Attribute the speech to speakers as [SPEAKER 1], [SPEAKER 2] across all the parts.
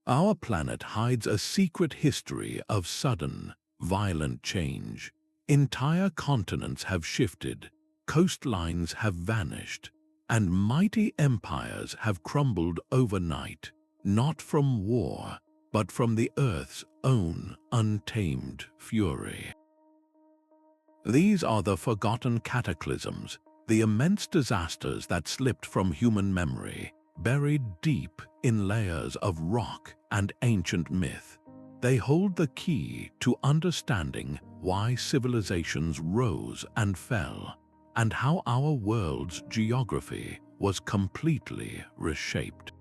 [SPEAKER 1] Our planet hides a secret history of sudden, violent change. Entire continents have shifted, coastlines have vanished, and mighty empires have crumbled overnight, not from war, but from the Earth's own untamed fury. These are the forgotten cataclysms, the immense disasters that slipped from human memory, buried deep in layers of rock and ancient myth. They hold the key to understanding why civilizations rose and fell, and how our world's geography was completely reshaped.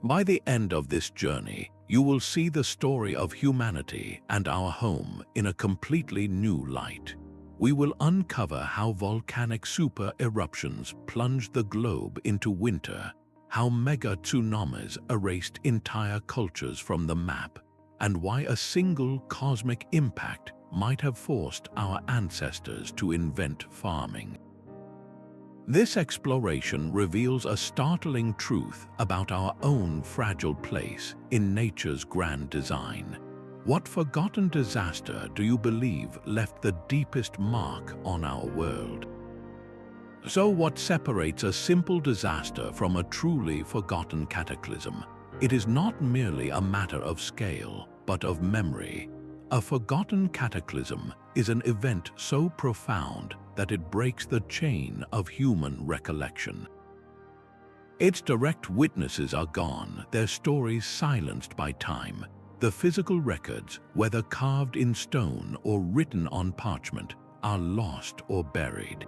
[SPEAKER 1] By the end of this journey, you will see the story of humanity and our home in a completely new light. We will uncover how volcanic super-eruptions plunged the globe into winter, how mega-tsunamis erased entire cultures from the map, and why a single cosmic impact might have forced our ancestors to invent farming. This exploration reveals a startling truth about our own fragile place in nature's grand design. What forgotten disaster do you believe left the deepest mark on our world? So what separates a simple disaster from a truly forgotten cataclysm? It is not merely a matter of scale, but of memory. A forgotten cataclysm is an event so profound that it breaks the chain of human recollection. Its direct witnesses are gone, their stories silenced by time. The physical records, whether carved in stone or written on parchment, are lost or buried.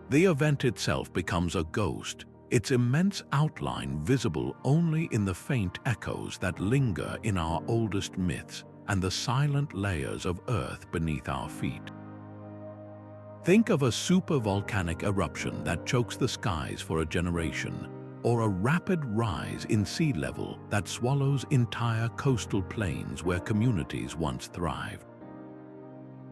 [SPEAKER 1] The event itself becomes a ghost, its immense outline visible only in the faint echoes that linger in our oldest myths and the silent layers of earth beneath our feet. Think of a supervolcanic eruption that chokes the skies for a generation, or a rapid rise in sea level that swallows entire coastal plains where communities once thrived.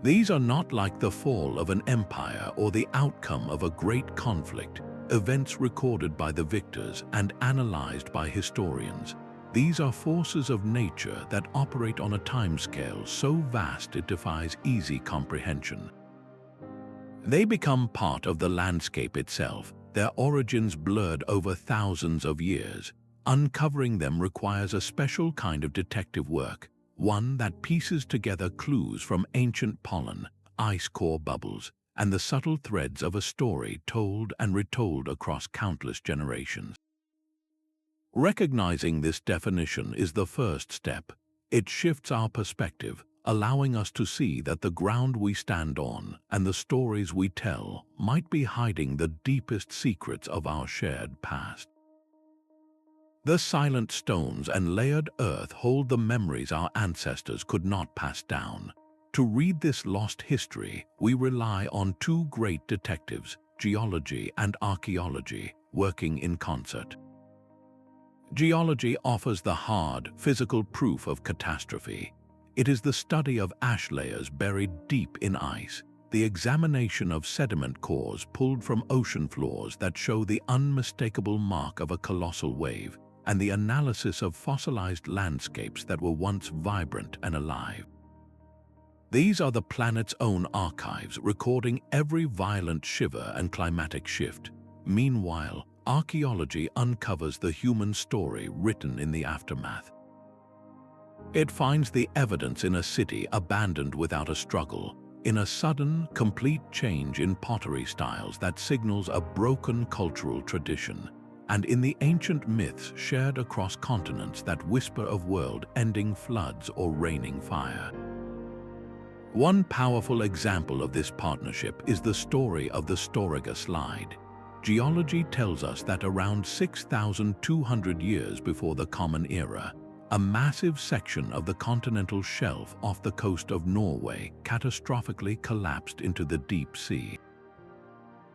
[SPEAKER 1] These are not like the fall of an empire or the outcome of a great conflict, events recorded by the victors and analyzed by historians. These are forces of nature that operate on a timescale so vast it defies easy comprehension. They become part of the landscape itself, their origins blurred over thousands of years. Uncovering them requires a special kind of detective work, one that pieces together clues from ancient pollen, ice core bubbles, and the subtle threads of a story told and retold across countless generations. Recognizing this definition is the first step. It shifts our perspective, allowing us to see that the ground we stand on and the stories we tell might be hiding the deepest secrets of our shared past. The silent stones and layered earth hold the memories our ancestors could not pass down. To read this lost history, we rely on two great detectives, geology and archaeology, working in concert. Geology offers the hard, physical proof of catastrophe. It is the study of ash layers buried deep in ice, the examination of sediment cores pulled from ocean floors that show the unmistakable mark of a colossal wave, and the analysis of fossilized landscapes that were once vibrant and alive. These are the planet's own archives, recording every violent shiver and climatic shift. Meanwhile, archaeology uncovers the human story written in the aftermath. It finds the evidence in a city abandoned without a struggle, in a sudden, complete change in pottery styles that signals a broken cultural tradition, and in the ancient myths shared across continents that whisper of world-ending floods or raining fire. One powerful example of this partnership is the story of the Storegga Slide. Geology tells us that around 6,200 years before the Common Era, a massive section of the continental shelf off the coast of Norway catastrophically collapsed into the deep sea.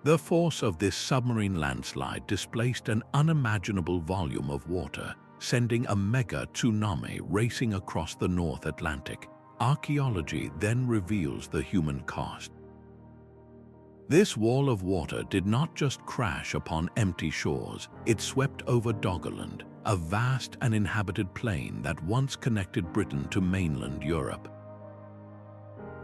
[SPEAKER 1] The force of this submarine landslide displaced an unimaginable volume of water, sending a mega-tsunami racing across the North Atlantic. Archaeology then reveals the human cost. This wall of water did not just crash upon empty shores, it swept over Doggerland, a vast and inhabited plain that once connected Britain to mainland Europe.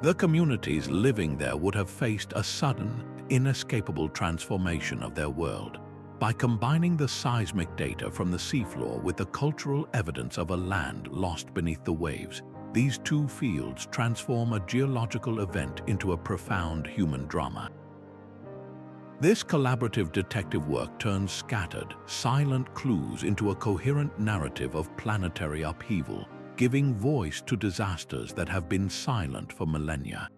[SPEAKER 1] The communities living there would have faced a sudden, inescapable transformation of their world. By combining the seismic data from the seafloor with the cultural evidence of a land lost beneath the waves, these two fields transform a geological event into a profound human drama. This collaborative detective work turns scattered, silent clues into a coherent narrative of planetary upheaval, giving voice to disasters that have been silent for millennia.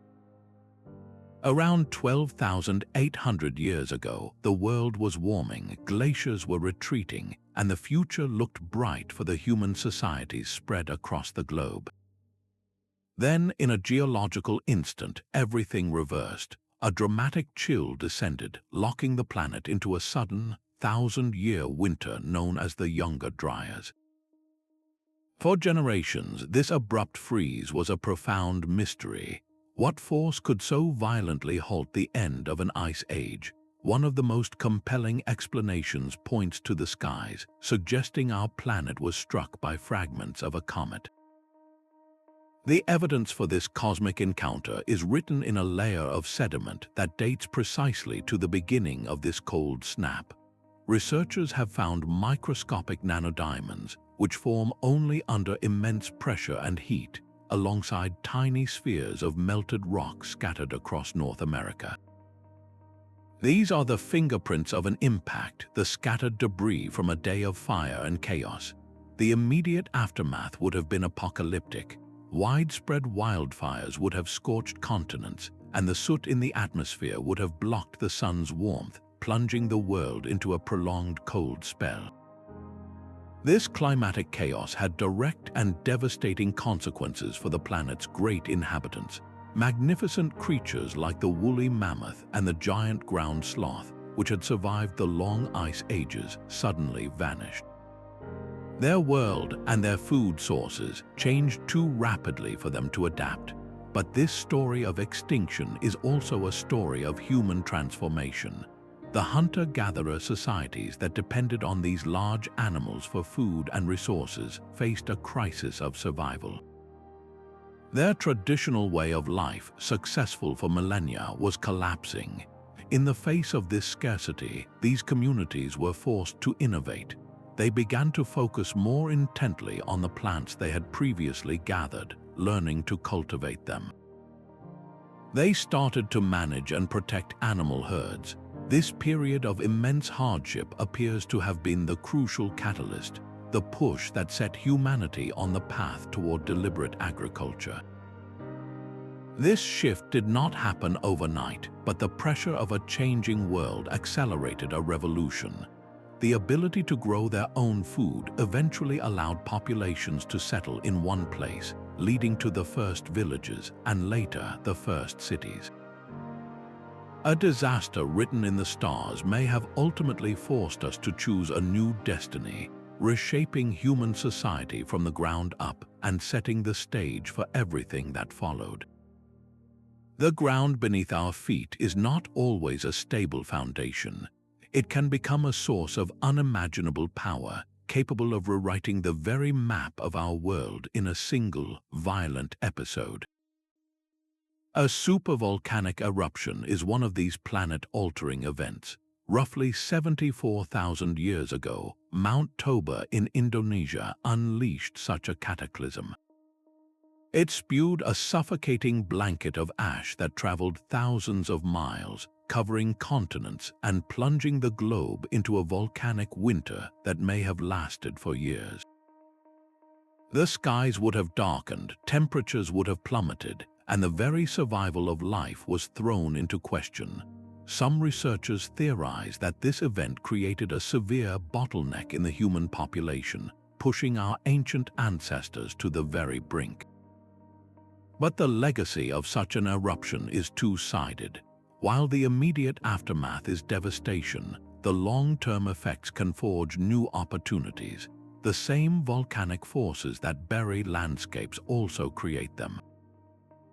[SPEAKER 1] Around 12,800 years ago, the world was warming, glaciers were retreating, and the future looked bright for the human societies spread across the globe. Then, in a geological instant, everything reversed. A dramatic chill descended, locking the planet into a sudden, 1,000-year winter known as the Younger Dryas. For generations, this abrupt freeze was a profound mystery. What force could so violently halt the end of an ice age? One of the most compelling explanations points to the skies, suggesting our planet was struck by fragments of a comet. The evidence for this cosmic encounter is written in a layer of sediment that dates precisely to the beginning of this cold snap. Researchers have found microscopic nanodiamonds, which form only under immense pressure and heat, alongside tiny spheres of melted rock scattered across North America. These are the fingerprints of an impact, the scattered debris from a day of fire and chaos. The immediate aftermath would have been apocalyptic. Widespread wildfires would have scorched continents, and the soot in the atmosphere would have blocked the sun's warmth, plunging the world into a prolonged cold spell. This climatic chaos had direct and devastating consequences for the planet's great inhabitants. Magnificent creatures like the woolly mammoth and the giant ground sloth, which had survived the long ice ages, suddenly vanished. Their world and their food sources changed too rapidly for them to adapt. But this story of extinction is also a story of human transformation. The hunter-gatherer societies that depended on these large animals for food and resources faced a crisis of survival. Their traditional way of life, successful for millennia, was collapsing. In the face of this scarcity, these communities were forced to innovate. They began to focus more intently on the plants they had previously gathered, learning to cultivate them. They started to manage and protect animal herds. This period of immense hardship appears to have been the crucial catalyst, the push that set humanity on the path toward deliberate agriculture. This shift did not happen overnight, but the pressure of a changing world accelerated a revolution. The ability to grow their own food eventually allowed populations to settle in one place, leading to the first villages and later the first cities. A disaster written in the stars may have ultimately forced us to choose a new destiny, reshaping human society from the ground up and setting the stage for everything that followed. The ground beneath our feet is not always a stable foundation. It can become a source of unimaginable power, capable of rewriting the very map of our world in a single, violent episode. A supervolcanic eruption is one of these planet-altering events. Roughly 74,000 years ago, Mount Toba in Indonesia unleashed such a cataclysm. It spewed a suffocating blanket of ash that traveled thousands of miles, covering continents and plunging the globe into a volcanic winter that may have lasted for years. The skies would have darkened, temperatures would have plummeted, and the very survival of life was thrown into question. Some researchers theorize that this event created a severe bottleneck in the human population, pushing our ancient ancestors to the very brink. But the legacy of such an eruption is two-sided. While the immediate aftermath is devastation, the long-term effects can forge new opportunities. The same volcanic forces that bury landscapes also create them.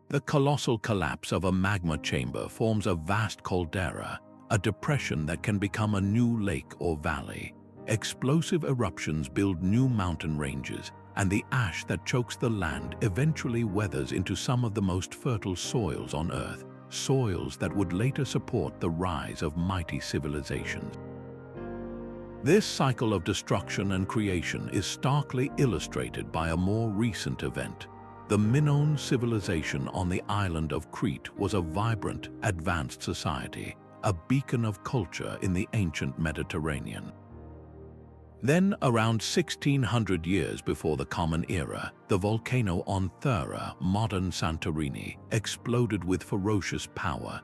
[SPEAKER 1] The colossal collapse of a magma chamber forms a vast caldera, a depression that can become a new lake or valley. Explosive eruptions build new mountain ranges, and the ash that chokes the land eventually weathers into some of the most fertile soils on Earth, soils that would later support the rise of mighty civilizations. This cycle of destruction and creation is starkly illustrated by a more recent event. The Minoan civilization on the island of Crete was a vibrant, advanced society, a beacon of culture in the ancient Mediterranean. Then, around 1600 years before the Common Era, the volcano on Thera, modern Santorini, exploded with ferocious power.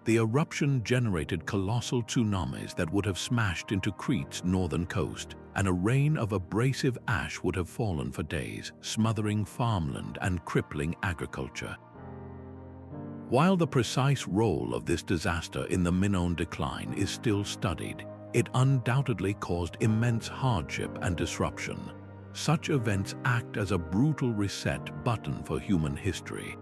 [SPEAKER 1] The eruption generated colossal tsunamis that would have smashed into Crete's northern coast, and a rain of abrasive ash would have fallen for days, smothering farmland and crippling agriculture. While the precise role of this disaster in the Minoan decline is still studied, it undoubtedly caused immense hardship and disruption. Such events act as a brutal reset button for human history.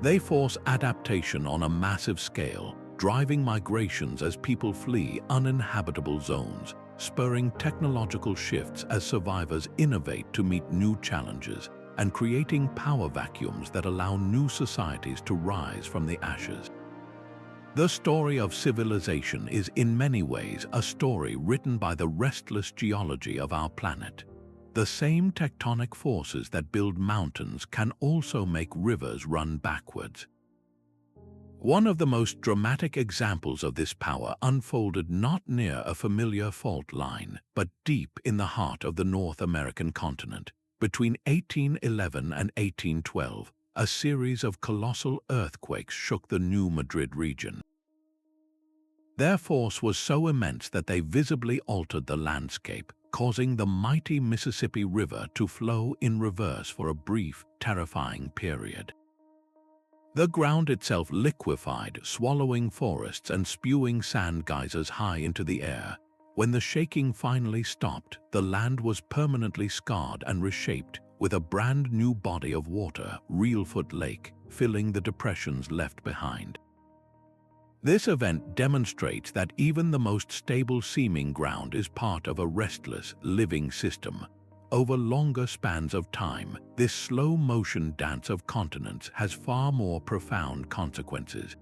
[SPEAKER 1] They force adaptation on a massive scale, driving migrations as people flee uninhabitable zones, spurring technological shifts as survivors innovate to meet new challenges, and creating power vacuums that allow new societies to rise from the ashes. The story of civilization is in many ways a story written by the restless geology of our planet. The same tectonic forces that build mountains can also make rivers run backwards. One of the most dramatic examples of this power unfolded not near a familiar fault line, but deep in the heart of the North American continent. Between 1811 and 1812, a series of colossal earthquakes shook the New Madrid region. Their force was so immense that they visibly altered the landscape, causing the mighty Mississippi River to flow in reverse for a brief, terrifying period. The ground itself liquefied, swallowing forests and spewing sand geysers high into the air. When the shaking finally stopped, the land was permanently scarred and reshaped, with a brand new body of water, Reelfoot Lake, filling the depressions left behind. This event demonstrates that even the most stable-seeming ground is part of a restless, living system. Over longer spans of time, this slow-motion dance of continents has far more profound consequences.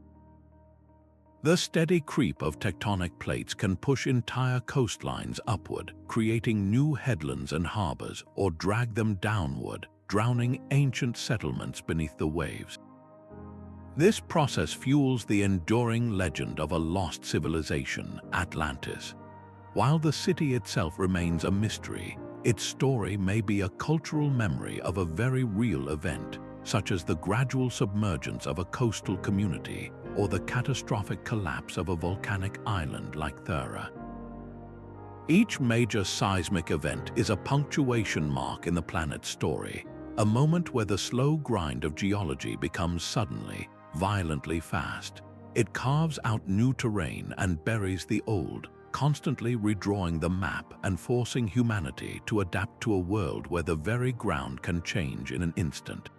[SPEAKER 1] The steady creep of tectonic plates can push entire coastlines upward, creating new headlands and harbors, or drag them downward, drowning ancient settlements beneath the waves. This process fuels the enduring legend of a lost civilization, Atlantis. While the city itself remains a mystery, its story may be a cultural memory of a very real event, such as the gradual submergence of a coastal community or the catastrophic collapse of a volcanic island like Thera. Each major seismic event is a punctuation mark in the planet's story, a moment where the slow grind of geology becomes suddenly, violently fast. It carves out new terrain and buries the old, constantly redrawing the map and forcing humanity to adapt to a world where the very ground can change in an instant.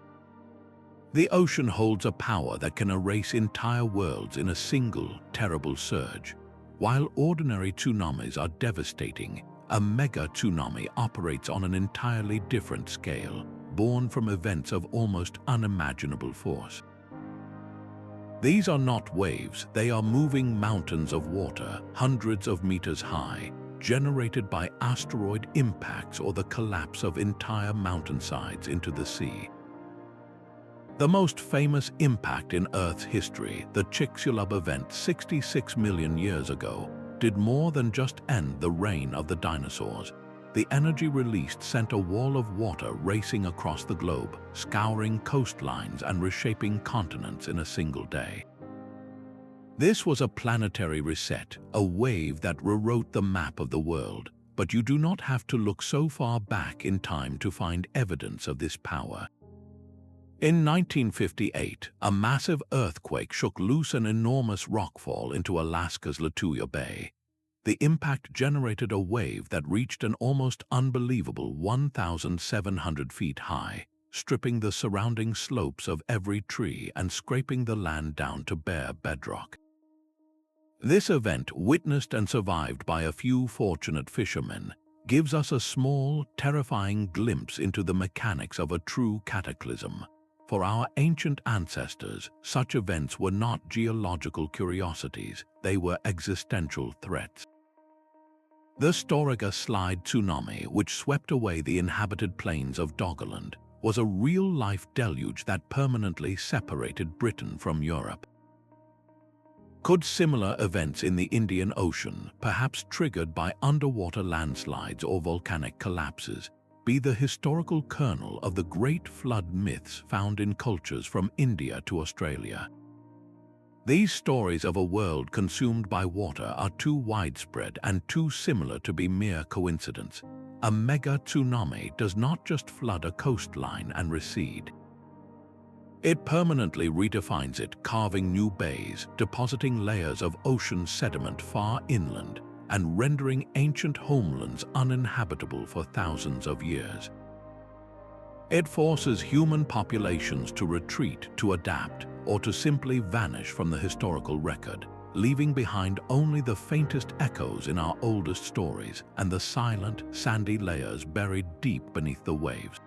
[SPEAKER 1] The ocean holds a power that can erase entire worlds in a single, terrible surge. While ordinary tsunamis are devastating, a mega-tsunami operates on an entirely different scale, born from events of almost unimaginable force. These are not waves, they are moving mountains of water, hundreds of meters high, generated by asteroid impacts or the collapse of entire mountainsides into the sea. The most famous impact in Earth's history, the Chicxulub event 66 million years ago, did more than just end the reign of the dinosaurs. The energy released sent a wall of water racing across the globe, scouring coastlines and reshaping continents in a single day. This was a planetary reset, a wave that rewrote the map of the world, but you do not have to look so far back in time to find evidence of this power. In 1958, a massive earthquake shook loose an enormous rockfall into Alaska's Lituya Bay. The impact generated a wave that reached an almost unbelievable 1,700 feet high, stripping the surrounding slopes of every tree and scraping the land down to bare bedrock. This event, witnessed and survived by a few fortunate fishermen, gives us a small, terrifying glimpse into the mechanics of a true cataclysm. For our ancient ancestors, such events were not geological curiosities, they were existential threats. The Storegga Slide tsunami, which swept away the inhabited plains of Doggerland, was a real-life deluge that permanently separated Britain from Europe. Could similar events in the Indian Ocean, perhaps triggered by underwater landslides or volcanic collapses, be the historical kernel of the great flood myths found in cultures from India to Australia? These stories of a world consumed by water are too widespread and too similar to be mere coincidence. A mega-tsunami does not just flood a coastline and recede. It permanently redefines it, carving new bays, depositing layers of ocean sediment far inland, and rendering ancient homelands uninhabitable for thousands of years. It forces human populations to retreat, to adapt, or to simply vanish from the historical record, leaving behind only the faintest echoes in our oldest stories and the silent, sandy layers buried deep beneath the waves.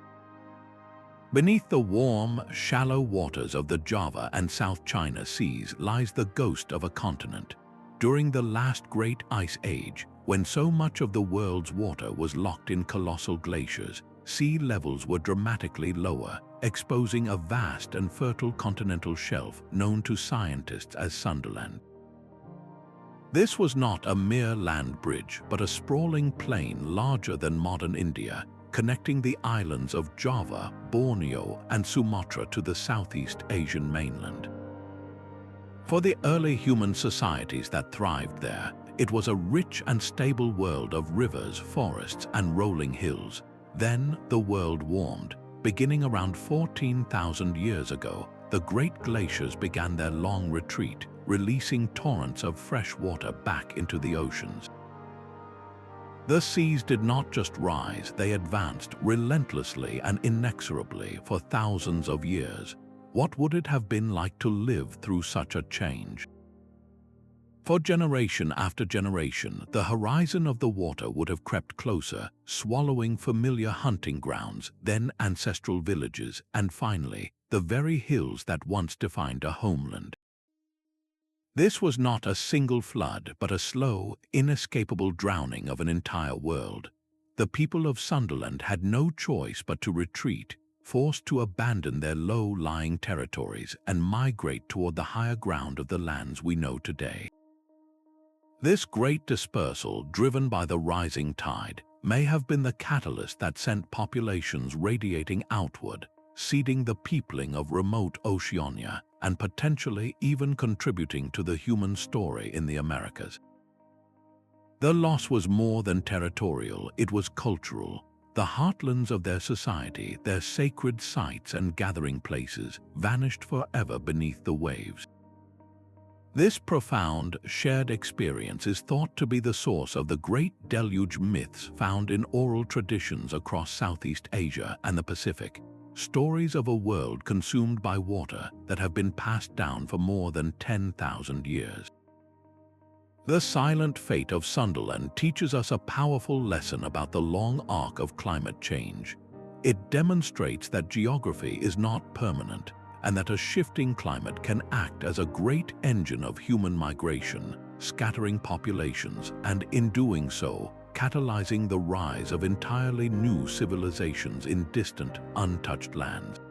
[SPEAKER 1] Beneath the warm, shallow waters of the Java and South China Seas lies the ghost of a continent. During the last great ice age, when so much of the world's water was locked in colossal glaciers, sea levels were dramatically lower, exposing a vast and fertile continental shelf known to scientists as Sundaland. This was not a mere land bridge, but a sprawling plain larger than modern India, connecting the islands of Java, Borneo, and Sumatra to the Southeast Asian mainland. For the early human societies that thrived there, it was a rich and stable world of rivers, forests, and rolling hills. Then the world warmed. Beginning around 14,000 years ago, the great glaciers began their long retreat, releasing torrents of fresh water back into the oceans. The seas did not just rise, they advanced relentlessly and inexorably for thousands of years. What would it have been like to live through such a change? For generation after generation, the horizon of the water would have crept closer, swallowing familiar hunting grounds, then ancestral villages, and finally, the very hills that once defined a homeland. This was not a single flood, but a slow, inescapable drowning of an entire world. The people of Sundaland had no choice but to retreat, forced to abandon their low-lying territories and migrate toward the higher ground of the lands we know today. This great dispersal, driven by the rising tide, may have been the catalyst that sent populations radiating outward, seeding the peopling of remote Oceania and potentially even contributing to the human story in the Americas. The loss was more than territorial, it was cultural. The heartlands of their society, their sacred sites and gathering places, vanished forever beneath the waves. This profound, shared experience is thought to be the source of the great deluge myths found in oral traditions across Southeast Asia and the Pacific, stories of a world consumed by water that have been passed down for more than 10,000 years. The silent fate of Sundaland teaches us a powerful lesson about the long arc of climate change. It demonstrates that geography is not permanent, and that a shifting climate can act as a great engine of human migration, scattering populations, and in doing so, catalyzing the rise of entirely new civilizations in distant, untouched lands.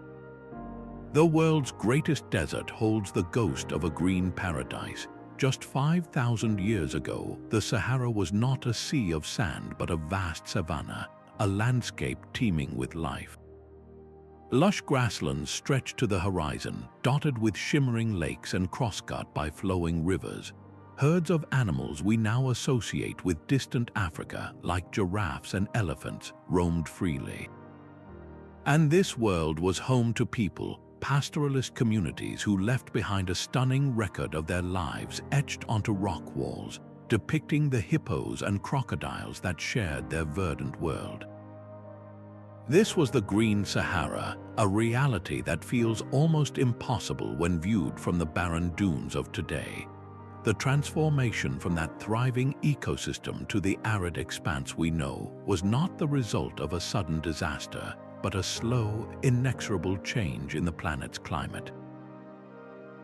[SPEAKER 1] The world's greatest desert holds the ghost of a green paradise. Just 5,000 years ago, the Sahara was not a sea of sand but a vast savanna, a landscape teeming with life. Lush grasslands stretched to the horizon, dotted with shimmering lakes and cross-cut by flowing rivers. Herds of animals we now associate with distant Africa, like giraffes and elephants, roamed freely. And this world was home to people, pastoralist communities who left behind a stunning record of their lives etched onto rock walls, depicting the hippos and crocodiles that shared their verdant world. This was the Green Sahara, a reality that feels almost impossible when viewed from the barren dunes of today. The transformation from that thriving ecosystem to the arid expanse we know was not the result of a sudden disaster, but a slow, inexorable change in the planet's climate.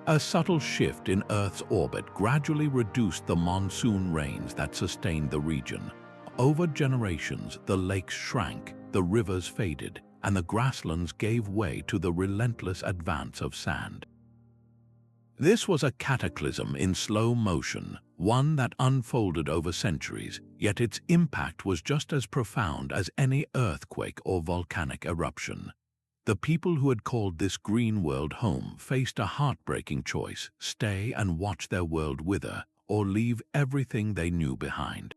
[SPEAKER 1] A subtle shift in Earth's orbit gradually reduced the monsoon rains that sustained the region. Over generations, the lakes shrank, the rivers faded, and the grasslands gave way to the relentless advance of sand. This was a cataclysm in slow motion, one that unfolded over centuries, yet its impact was just as profound as any earthquake or volcanic eruption. The people who had called this green world home faced a heartbreaking choice: stay and watch their world wither, or leave everything they knew behind.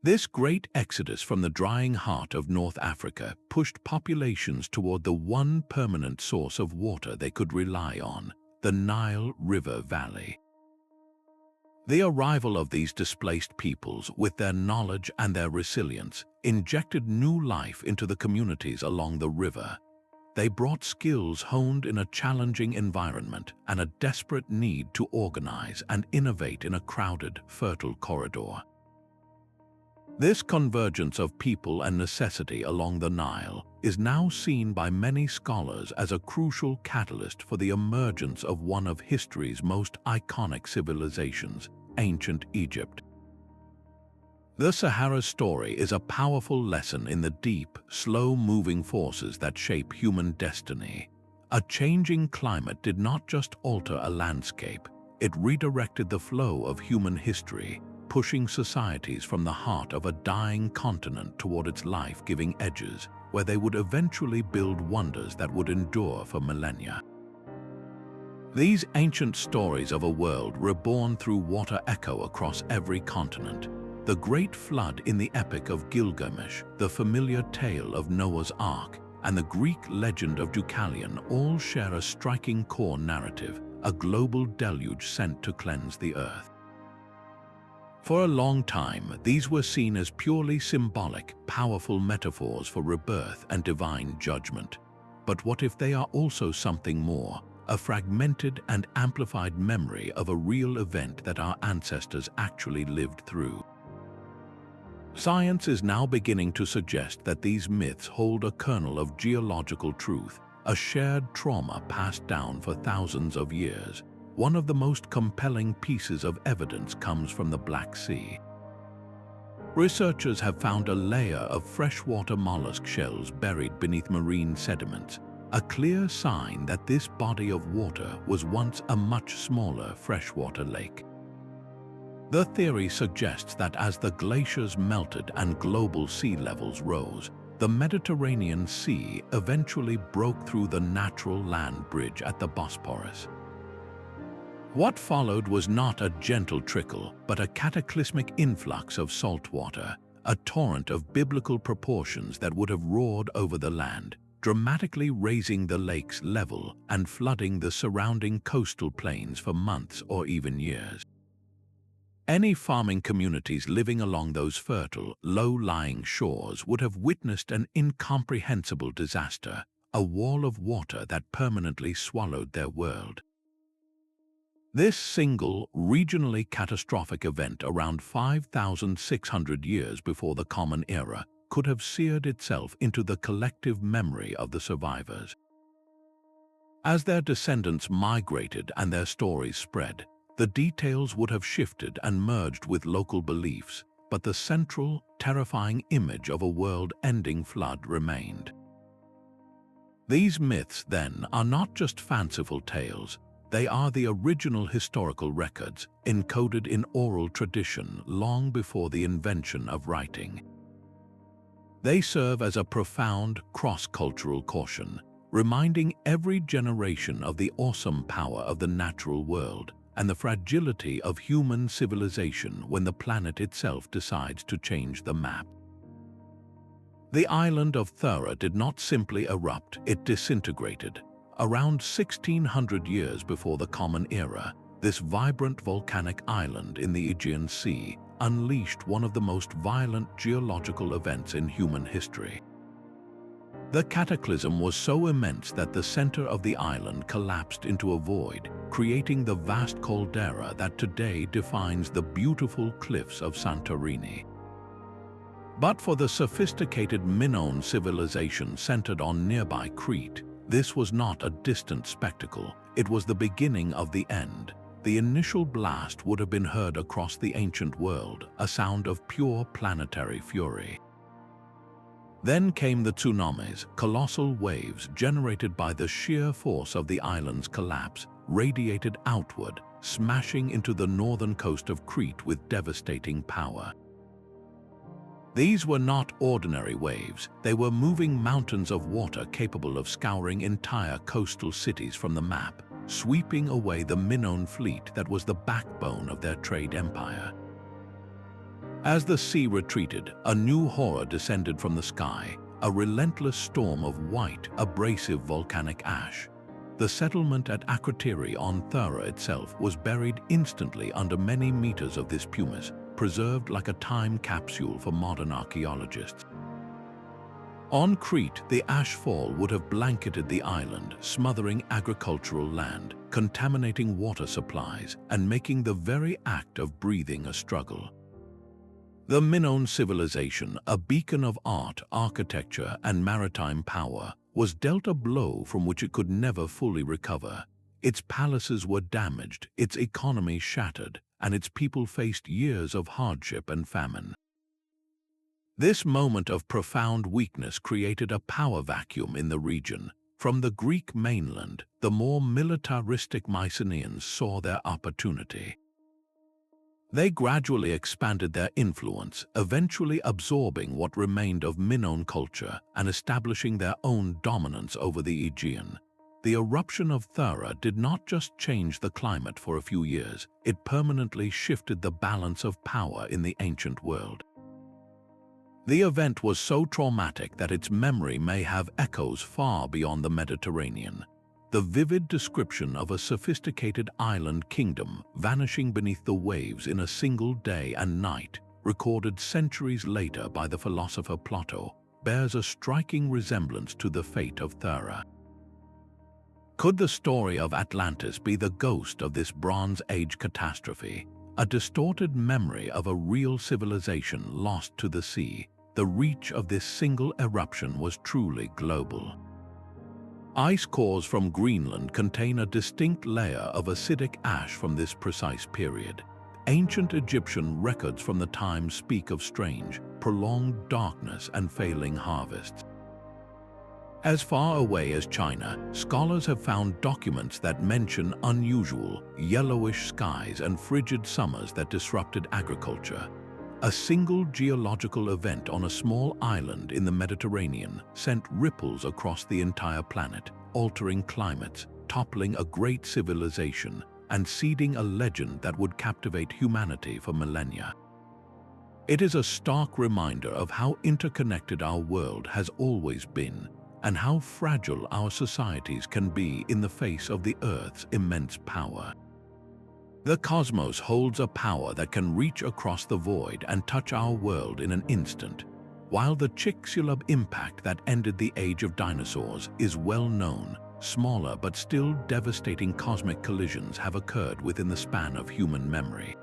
[SPEAKER 1] This great exodus from the drying heart of North Africa pushed populations toward the one permanent source of water they could rely on: the Nile River Valley. The arrival of these displaced peoples, with their knowledge and their resilience, injected new life into the communities along the river. They brought skills honed in a challenging environment and a desperate need to organize and innovate in a crowded, fertile corridor. This convergence of people and necessity along the Nile is now seen by many scholars as a crucial catalyst for the emergence of one of history's most iconic civilizations, ancient Egypt. The Sahara story is a powerful lesson in the deep, slow-moving forces that shape human destiny. A changing climate did not just alter a landscape, it redirected the flow of human history, pushing societies from the heart of a dying continent toward its life-giving edges, where they would eventually build wonders that would endure for millennia. These ancient stories of a world reborn through water echo across every continent. The Great Flood in the Epic of Gilgamesh, the familiar tale of Noah's Ark, and the Greek legend of Deucalion all share a striking core narrative: a global deluge sent to cleanse the earth. For a long time, these were seen as purely symbolic, powerful metaphors for rebirth and divine judgment. But what if they are also something more? A fragmented and amplified memory of a real event that our ancestors actually lived through. Science is now beginning to suggest that these myths hold a kernel of geological truth, a shared trauma passed down for thousands of years. One of the most compelling pieces of evidence comes from the Black Sea. Researchers have found a layer of freshwater mollusk shells buried beneath marine sediments, a clear sign that this body of water was once a much smaller freshwater lake. The theory suggests that as the glaciers melted and global sea levels rose, the Mediterranean Sea eventually broke through the natural land bridge at the Bosporus. What followed was not a gentle trickle, but a cataclysmic influx of salt water, a torrent of biblical proportions that would have roared over the land, dramatically raising the lake's level and flooding the surrounding coastal plains for months or even years. Any farming communities living along those fertile, low-lying shores would have witnessed an incomprehensible disaster, a wall of water that permanently swallowed their world. This single, regionally catastrophic event around 5,600 years before the Common Era could have seared itself into the collective memory of the survivors. As their descendants migrated and their stories spread, the details would have shifted and merged with local beliefs, but the central, terrifying image of a world-ending flood remained. These myths, then, are not just fanciful tales. They are the original historical records, encoded in oral tradition long before the invention of writing. They serve as a profound cross-cultural caution, reminding every generation of the awesome power of the natural world and the fragility of human civilization when the planet itself decides to change the map. The island of Thera did not simply erupt, it disintegrated. Around 1600 years before the Common Era, this vibrant volcanic island in the Aegean Sea unleashed one of the most violent geological events in human history. The cataclysm was so immense that the center of the island collapsed into a void, creating the vast caldera that today defines the beautiful cliffs of Santorini. But for the sophisticated Minoan civilization centered on nearby Crete, this was not a distant spectacle. It was the beginning of the end. The initial blast would have been heard across the ancient world, a sound of pure planetary fury. Then came the tsunamis, colossal waves generated by the sheer force of the island's collapse, radiated outward, smashing into the northern coast of Crete with devastating power. These were not ordinary waves. They were moving mountains of water capable of scouring entire coastal cities from the map, sweeping away the Minoan fleet that was the backbone of their trade empire. As the sea retreated, a new horror descended from the sky, a relentless storm of white, abrasive volcanic ash. The settlement at Akrotiri on Thera itself was buried instantly under many meters of this pumice, preserved like a time capsule for modern archaeologists. On Crete, the ash fall would have blanketed the island, smothering agricultural land, contaminating water supplies, and making the very act of breathing a struggle. The Minoan civilization, a beacon of art, architecture, and maritime power, was dealt a blow from which it could never fully recover. Its palaces were damaged, its economy shattered, and its people faced years of hardship and famine. This moment of profound weakness created a power vacuum in the region. From the Greek mainland, the more militaristic Mycenaeans saw their opportunity. They gradually expanded their influence, eventually absorbing what remained of Minoan culture and establishing their own dominance over the Aegean. The eruption of Thera did not just change the climate for a few years, it permanently shifted the balance of power in the ancient world. The event was so traumatic that its memory may have echoes far beyond the Mediterranean. The vivid description of a sophisticated island kingdom vanishing beneath the waves in a single day and night, recorded centuries later by the philosopher Plato, bears a striking resemblance to the fate of Thera. Could the story of Atlantis be the ghost of this Bronze Age catastrophe, a distorted memory of a real civilization lost to the sea? The reach of this single eruption was truly global. Ice cores from Greenland contain a distinct layer of acidic ash from this precise period. Ancient Egyptian records from the time speak of strange, prolonged darkness and failing harvests. As far away as China, scholars have found documents that mention unusual, yellowish skies and frigid summers that disrupted agriculture. A single geological event on a small island in the Mediterranean sent ripples across the entire planet, altering climates, toppling a great civilization, and seeding a legend that would captivate humanity for millennia. It is a stark reminder of how interconnected our world has always been, and how fragile our societies can be in the face of the Earth's immense power. The cosmos holds a power that can reach across the void and touch our world in an instant. While the Chicxulub impact that ended the age of dinosaurs is well known, smaller but still devastating cosmic collisions have occurred within the span of human memory.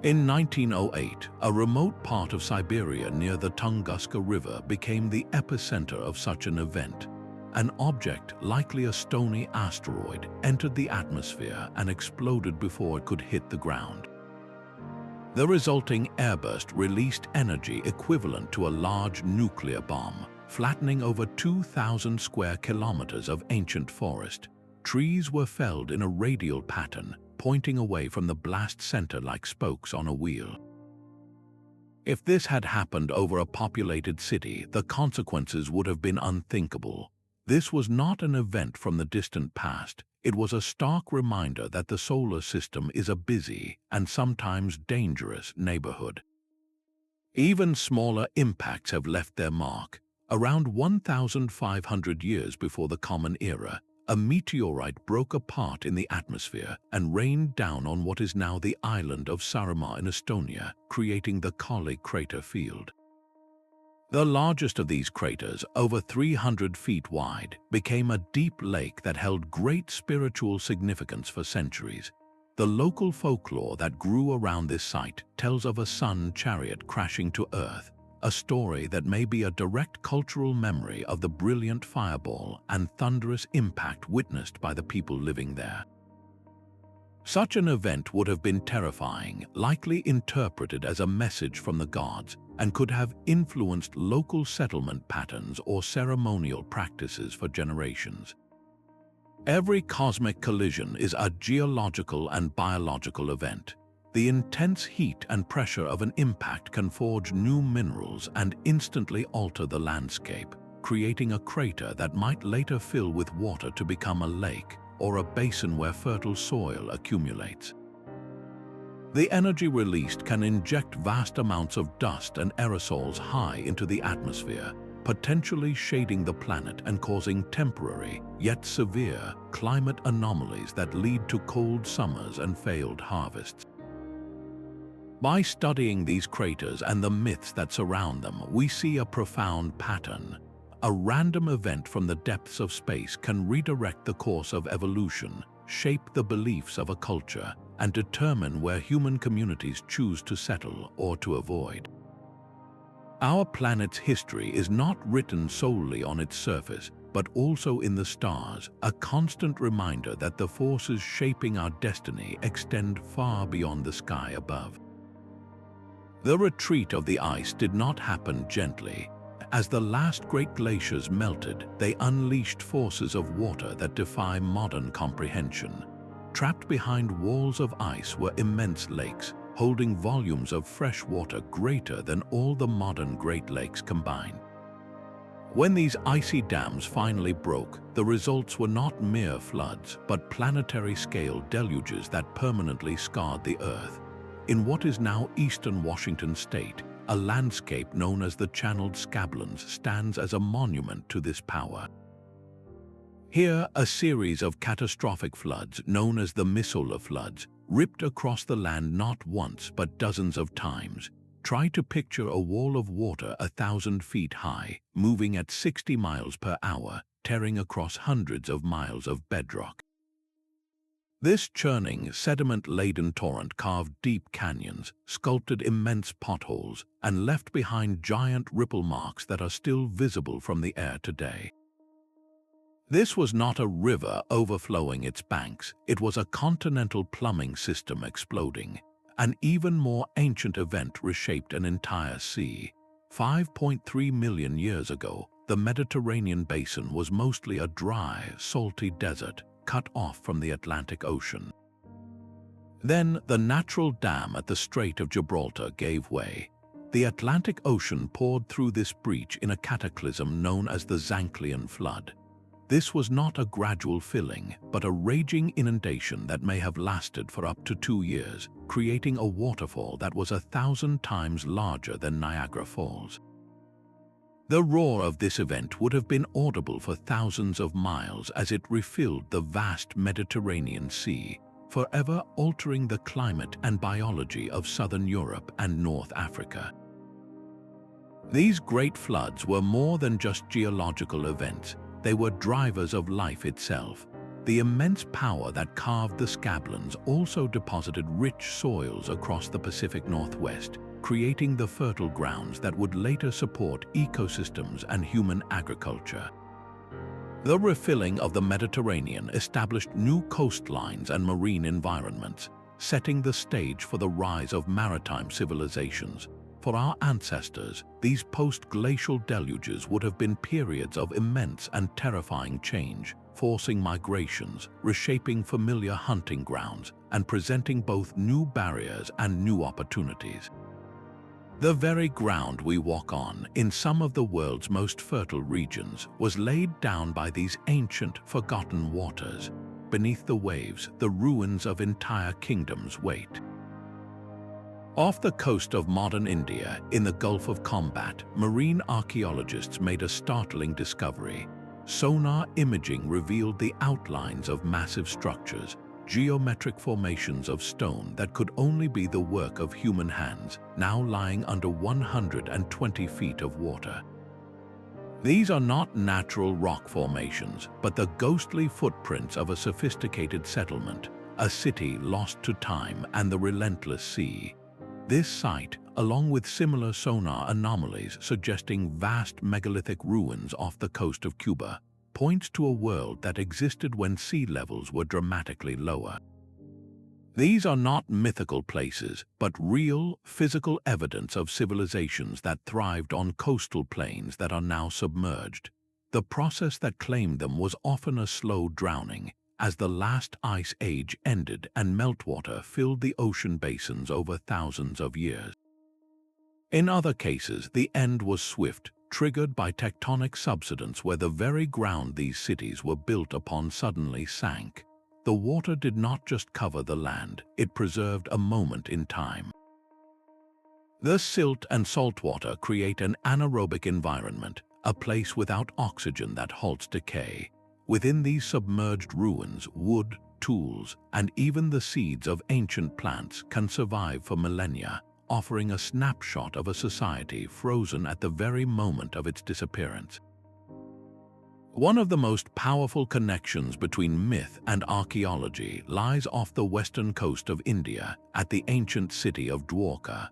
[SPEAKER 1] In 1908, a remote part of Siberia near the Tunguska River became the epicenter of such an event. An object, likely a stony asteroid, entered the atmosphere and exploded before it could hit the ground. The resulting airburst released energy equivalent to a large nuclear bomb, flattening over 2,000 square kilometers of ancient forest. Trees were felled in a radial pattern, pointing away from the blast center like spokes on a wheel. If this had happened over a populated city, the consequences would have been unthinkable. This was not an event from the distant past. It was a stark reminder that the solar system is a busy and sometimes dangerous neighborhood. Even smaller impacts have left their mark. Around 1,500 years before the Common Era, a meteorite broke apart in the atmosphere and rained down on what is now the island of Saaremaa in Estonia, creating the Kali crater field. The largest of these craters, over 300 feet wide, became a deep lake that held great spiritual significance for centuries. The local folklore that grew around this site tells of a sun chariot crashing to Earth, a story that may be a direct cultural memory of the brilliant fireball and thunderous impact witnessed by the people living there. Such an event would have been terrifying, likely interpreted as a message from the gods, and could have influenced local settlement patterns or ceremonial practices for generations. Every cosmic collision is a geological and biological event. The intense heat and pressure of an impact can forge new minerals and instantly alter the landscape, creating a crater that might later fill with water to become a lake or a basin where fertile soil accumulates. The energy released can inject vast amounts of dust and aerosols high into the atmosphere, potentially shading the planet and causing temporary, yet severe, climate anomalies that lead to cold summers and failed harvests. By studying these craters and the myths that surround them, we see a profound pattern. A random event from the depths of space can redirect the course of evolution, shape the beliefs of a culture, and determine where human communities choose to settle or to avoid. Our planet's history is not written solely on its surface, but also in the stars, a constant reminder that the forces shaping our destiny extend far beyond the sky above. The retreat of the ice did not happen gently. As the last great glaciers melted, they unleashed forces of water that defy modern comprehension. Trapped behind walls of ice were immense lakes, holding volumes of fresh water greater than all the modern Great Lakes combined. When these icy dams finally broke, the results were not mere floods, but planetary-scale deluges that permanently scarred the Earth. In what is now eastern Washington state, a landscape known as the channeled Scablands stands as a monument to this power. Here, a series of catastrophic floods, known as the Missoula floods, ripped across the land not once but dozens of times. Try to picture a wall of water 1,000 feet high, moving at 60 miles per hour, tearing across hundreds of miles of bedrock. This churning, sediment-laden torrent carved deep canyons, sculpted immense potholes, and left behind giant ripple marks that are still visible from the air today. This was not a river overflowing its banks, it was a continental plumbing system exploding. An even more ancient event reshaped an entire sea. 5.3 million years ago, the Mediterranean basin was mostly a dry, salty desert, cut off from the Atlantic Ocean. Then the natural dam at the Strait of Gibraltar gave way. The Atlantic Ocean poured through this breach in a cataclysm known as the Zanclean Flood. This was not a gradual filling, but a raging inundation that may have lasted for up to 2 years, creating a waterfall that was 1,000 times larger than Niagara Falls. The roar of this event would have been audible for thousands of miles as it refilled the vast Mediterranean Sea, forever altering the climate and biology of southern Europe and North Africa. These great floods were more than just geological events, they were drivers of life itself. The immense power that carved the Scablands also deposited rich soils across the Pacific Northwest, creating the fertile grounds that would later support ecosystems and human agriculture. The refilling of the Mediterranean established new coastlines and marine environments, setting the stage for the rise of maritime civilizations. For our ancestors, these post-glacial deluges would have been periods of immense and terrifying change, forcing migrations, reshaping familiar hunting grounds, and presenting both new barriers and new opportunities. The very ground we walk on, in some of the world's most fertile regions, was laid down by these ancient, forgotten waters. Beneath the waves, the ruins of entire kingdoms wait. Off the coast of modern India, in the Gulf of Combat, marine archaeologists made a startling discovery. Sonar imaging revealed the outlines of massive structures, geometric formations of stone that could only be the work of human hands, now lying under 120 feet of water. These are not natural rock formations, but the ghostly footprints of a sophisticated settlement, a city lost to time and the relentless sea. This site, along with similar sonar anomalies suggesting vast megalithic ruins off the coast of Cuba, points to a world that existed when sea levels were dramatically lower. These are not mythical places, but real, physical evidence of civilizations that thrived on coastal plains that are now submerged. The process that claimed them was often a slow drowning, as the last ice age ended and meltwater filled the ocean basins over thousands of years. In other cases, the end was swift, triggered by tectonic subsidence where the very ground these cities were built upon suddenly sank. The water did not just cover the land, it preserved a moment in time. The silt and saltwater create an anaerobic environment, a place without oxygen that halts decay. Within these submerged ruins, wood, tools, and even the seeds of ancient plants can survive for millennia, offering a snapshot of a society frozen at the very moment of its disappearance. One of the most powerful connections between myth and archaeology lies off the western coast of India, at the ancient city of Dwarka.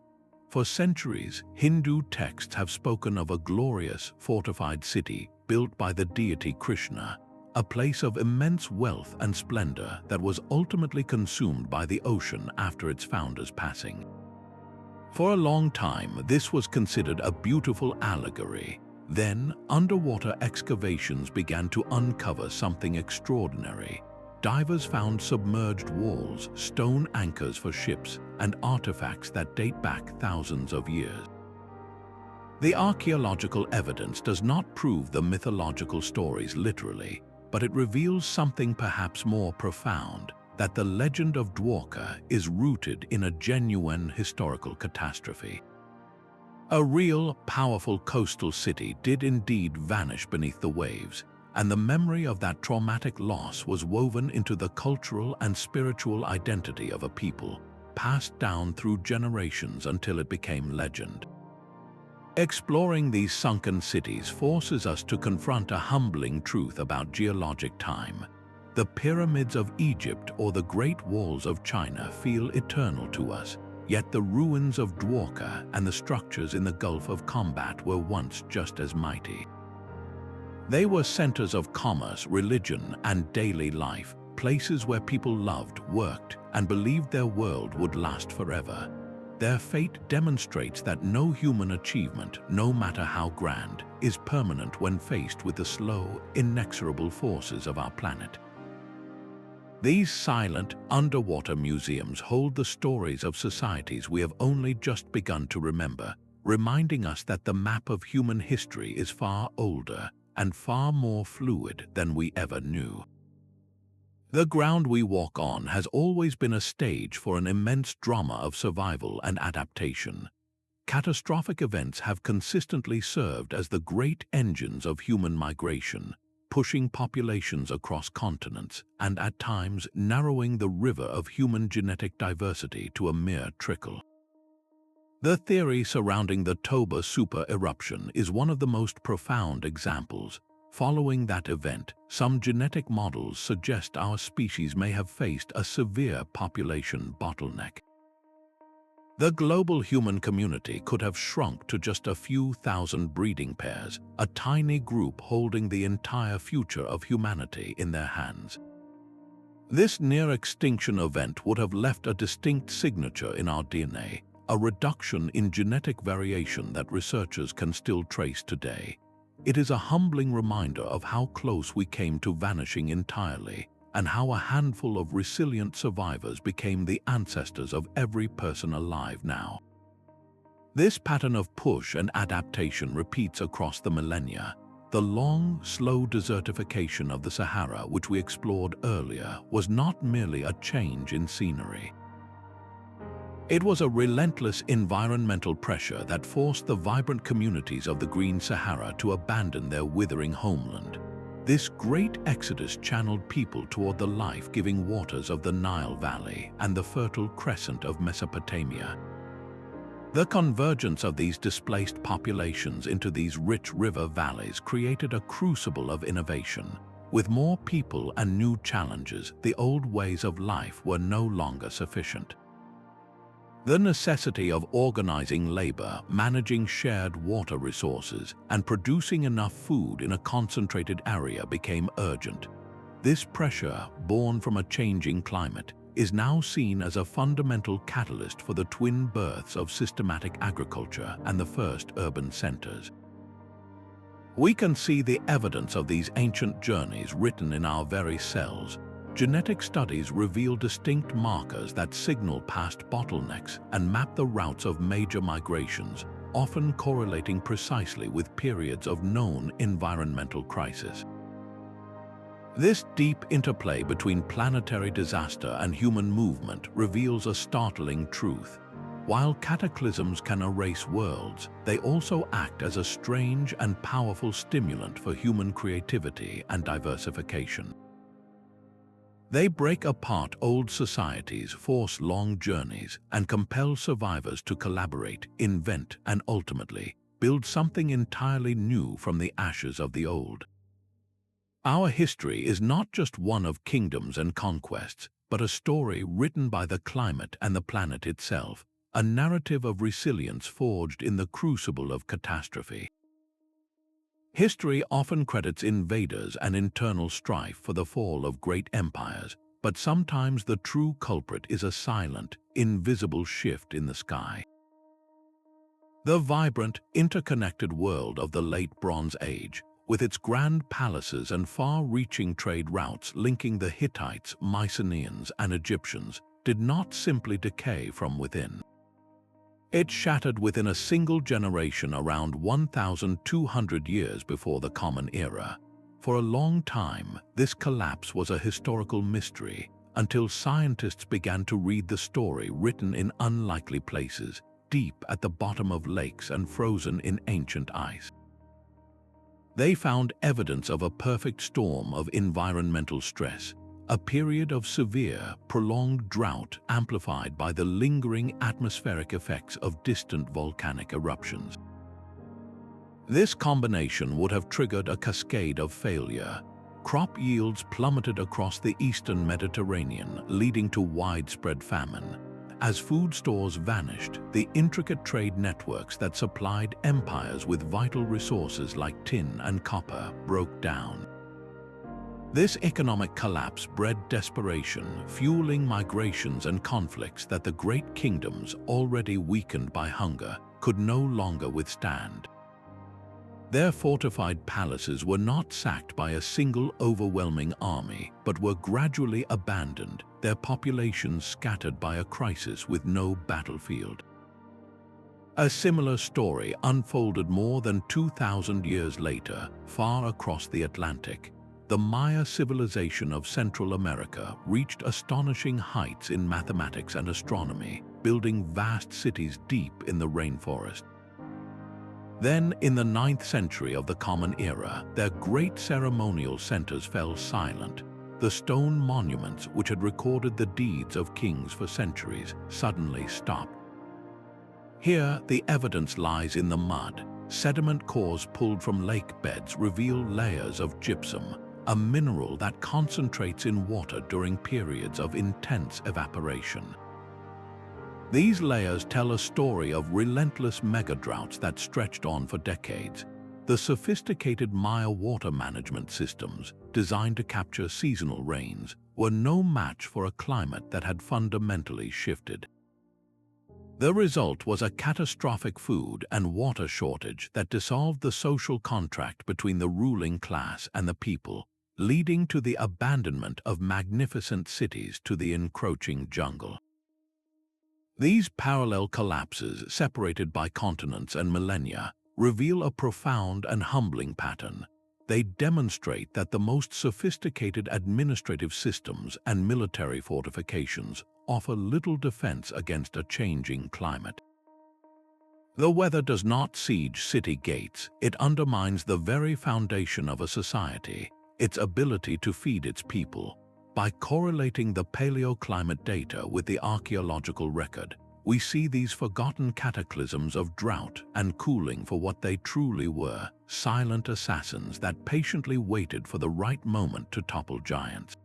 [SPEAKER 1] For centuries, Hindu texts have spoken of a glorious, fortified city built by the deity Krishna, a place of immense wealth and splendor that was ultimately consumed by the ocean after its founder's passing. For a long time, this was considered a beautiful allegory. Then, underwater excavations began to uncover something extraordinary. Divers found submerged walls, stone anchors for ships, and artifacts that date back thousands of years. The archaeological evidence does not prove the mythological stories literally, but it reveals something perhaps more profound, that the legend of Dwarka is rooted in a genuine historical catastrophe. A real, powerful coastal city did indeed vanish beneath the waves, and the memory of that traumatic loss was woven into the cultural and spiritual identity of a people, passed down through generations until it became legend. Exploring these sunken cities forces us to confront a humbling truth about geologic time. The pyramids of Egypt or the Great Walls of China feel eternal to us, yet the ruins of Dwarka and the structures in the Gulf of Combat were once just as mighty. They were centers of commerce, religion, and daily life, places where people loved, worked, and believed their world would last forever. Their fate demonstrates that no human achievement, no matter how grand, is permanent when faced with the slow, inexorable forces of our planet. These silent, underwater museums hold the stories of societies we have only just begun to remember, reminding us that the map of human history is far older and far more fluid than we ever knew. The ground we walk on has always been a stage for an immense drama of survival and adaptation. Catastrophic events have consistently served as the great engines of human migration, pushing populations across continents and at times narrowing the river of human genetic diversity to a mere trickle. The theory surrounding the Toba super-eruption is one of the most profound examples. Following that event, some genetic models suggest our species may have faced a severe population bottleneck. The global human community could have shrunk to just a few thousand breeding pairs, a tiny group holding the entire future of humanity in their hands. This near-extinction event would have left a distinct signature in our DNA, a reduction in genetic variation that researchers can still trace today. It is a humbling reminder of how close we came to vanishing entirely, and how a handful of resilient survivors became the ancestors of every person alive now. This pattern of push and adaptation repeats across the millennia. The long, slow desertification of the Sahara, which we explored earlier, was not merely a change in scenery. It was a relentless environmental pressure that forced the vibrant communities of the Green Sahara to abandon their withering homeland. This great exodus channeled people toward the life-giving waters of the Nile Valley and the fertile crescent of Mesopotamia. The convergence of these displaced populations into these rich river valleys created a crucible of innovation. With more people and new challenges, the old ways of life were no longer sufficient. The necessity of organizing labor, managing shared water resources, and producing enough food in a concentrated area became urgent. This pressure, born from a changing climate, is now seen as a fundamental catalyst for the twin births of systematic agriculture and the first urban centers. We can see the evidence of these ancient journeys written in our very cells. Genetic studies reveal distinct markers that signal past bottlenecks and map the routes of major migrations, often correlating precisely with periods of known environmental crisis. This deep interplay between planetary disaster and human movement reveals a startling truth. While cataclysms can erase worlds, they also act as a strange and powerful stimulant for human creativity and diversification. They break apart old societies, force long journeys, and compel survivors to collaborate, invent, and ultimately build something entirely new from the ashes of the old. Our history is not just one of kingdoms and conquests, but a story written by the climate and the planet itself, a narrative of resilience forged in the crucible of catastrophe. History often credits invaders and internal strife for the fall of great empires, but sometimes the true culprit is a silent, invisible shift in the sky. The vibrant, interconnected world of the late Bronze Age, with its grand palaces and far-reaching trade routes linking the Hittites, Mycenaeans, and Egyptians, did not simply decay from within. It shattered within a single generation around 1,200 years before the Common Era. For a long time, this collapse was a historical mystery, until scientists began to read the story written in unlikely places, deep at the bottom of lakes and frozen in ancient ice. They found evidence of a perfect storm of environmental stress, a period of severe, prolonged drought amplified by the lingering atmospheric effects of distant volcanic eruptions. This combination would have triggered a cascade of failure. Crop yields plummeted across the eastern Mediterranean, leading to widespread famine. As food stores vanished, the intricate trade networks that supplied empires with vital resources like tin and copper broke down. This economic collapse bred desperation, fueling migrations and conflicts that the great kingdoms, already weakened by hunger, could no longer withstand. Their fortified palaces were not sacked by a single overwhelming army, but were gradually abandoned, their populations scattered by a crisis with no battlefield. A similar story unfolded more than 2,000 years later, far across the Atlantic. The Maya civilization of Central America reached astonishing heights in mathematics and astronomy, building vast cities deep in the rainforest. Then, in the 9th century of the Common Era, their great ceremonial centers fell silent. The stone monuments, which had recorded the deeds of kings for centuries, suddenly stopped. Here, the evidence lies in the mud. Sediment cores pulled from lake beds reveal layers of gypsum, a mineral that concentrates in water during periods of intense evaporation. These layers tell a story of relentless mega-droughts that stretched on for decades. The sophisticated Maya water management systems, designed to capture seasonal rains, were no match for a climate that had fundamentally shifted. The result was a catastrophic food and water shortage that dissolved the social contract between the ruling class and the people, leading to the abandonment of magnificent cities to the encroaching jungle. These parallel collapses, separated by continents and millennia, reveal a profound and humbling pattern. They demonstrate that the most sophisticated administrative systems and military fortifications offer little defense against a changing climate. The weather does not siege city gates, it undermines the very foundation of a society. its ability to feed its people. By correlating the paleoclimate data with the archaeological record, we see these forgotten cataclysms of drought and cooling for what they truly were: silent assassins that patiently waited for the right moment to topple giants.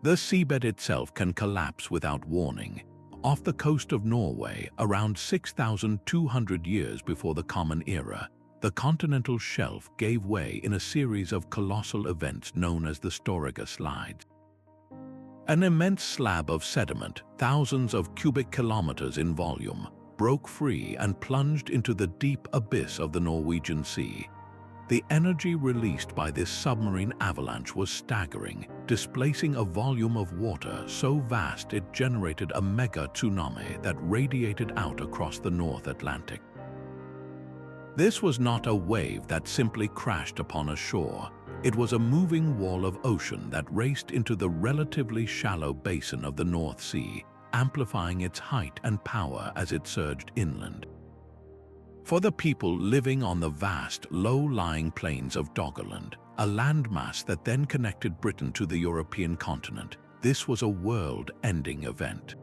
[SPEAKER 1] The seabed itself can collapse without warning. Off the coast of Norway, around 6,200 years before the Common Era, the continental shelf gave way in a series of colossal events known as the Storegga Slide. An immense slab of sediment, thousands of cubic kilometers in volume, broke free and plunged into the deep abyss of the Norwegian Sea. The energy released by this submarine avalanche was staggering, displacing a volume of water so vast it generated a mega-tsunami that radiated out across the North Atlantic. This was not a wave that simply crashed upon a shore. It was a moving wall of ocean that raced into the relatively shallow basin of the North Sea, amplifying its height and power as it surged inland. For the people living on the vast, low-lying plains of Doggerland, a landmass that then connected Britain to the European continent, this was a world-ending event.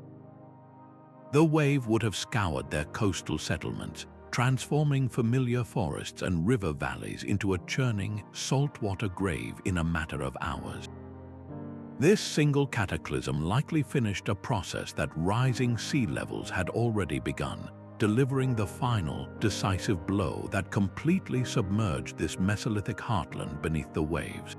[SPEAKER 1] The wave would have scoured their coastal settlements, transforming familiar forests and river valleys into a churning, saltwater grave in a matter of hours. This single cataclysm likely finished a process that rising sea levels had already begun, delivering the final, decisive blow that completely submerged this Mesolithic heartland beneath the waves.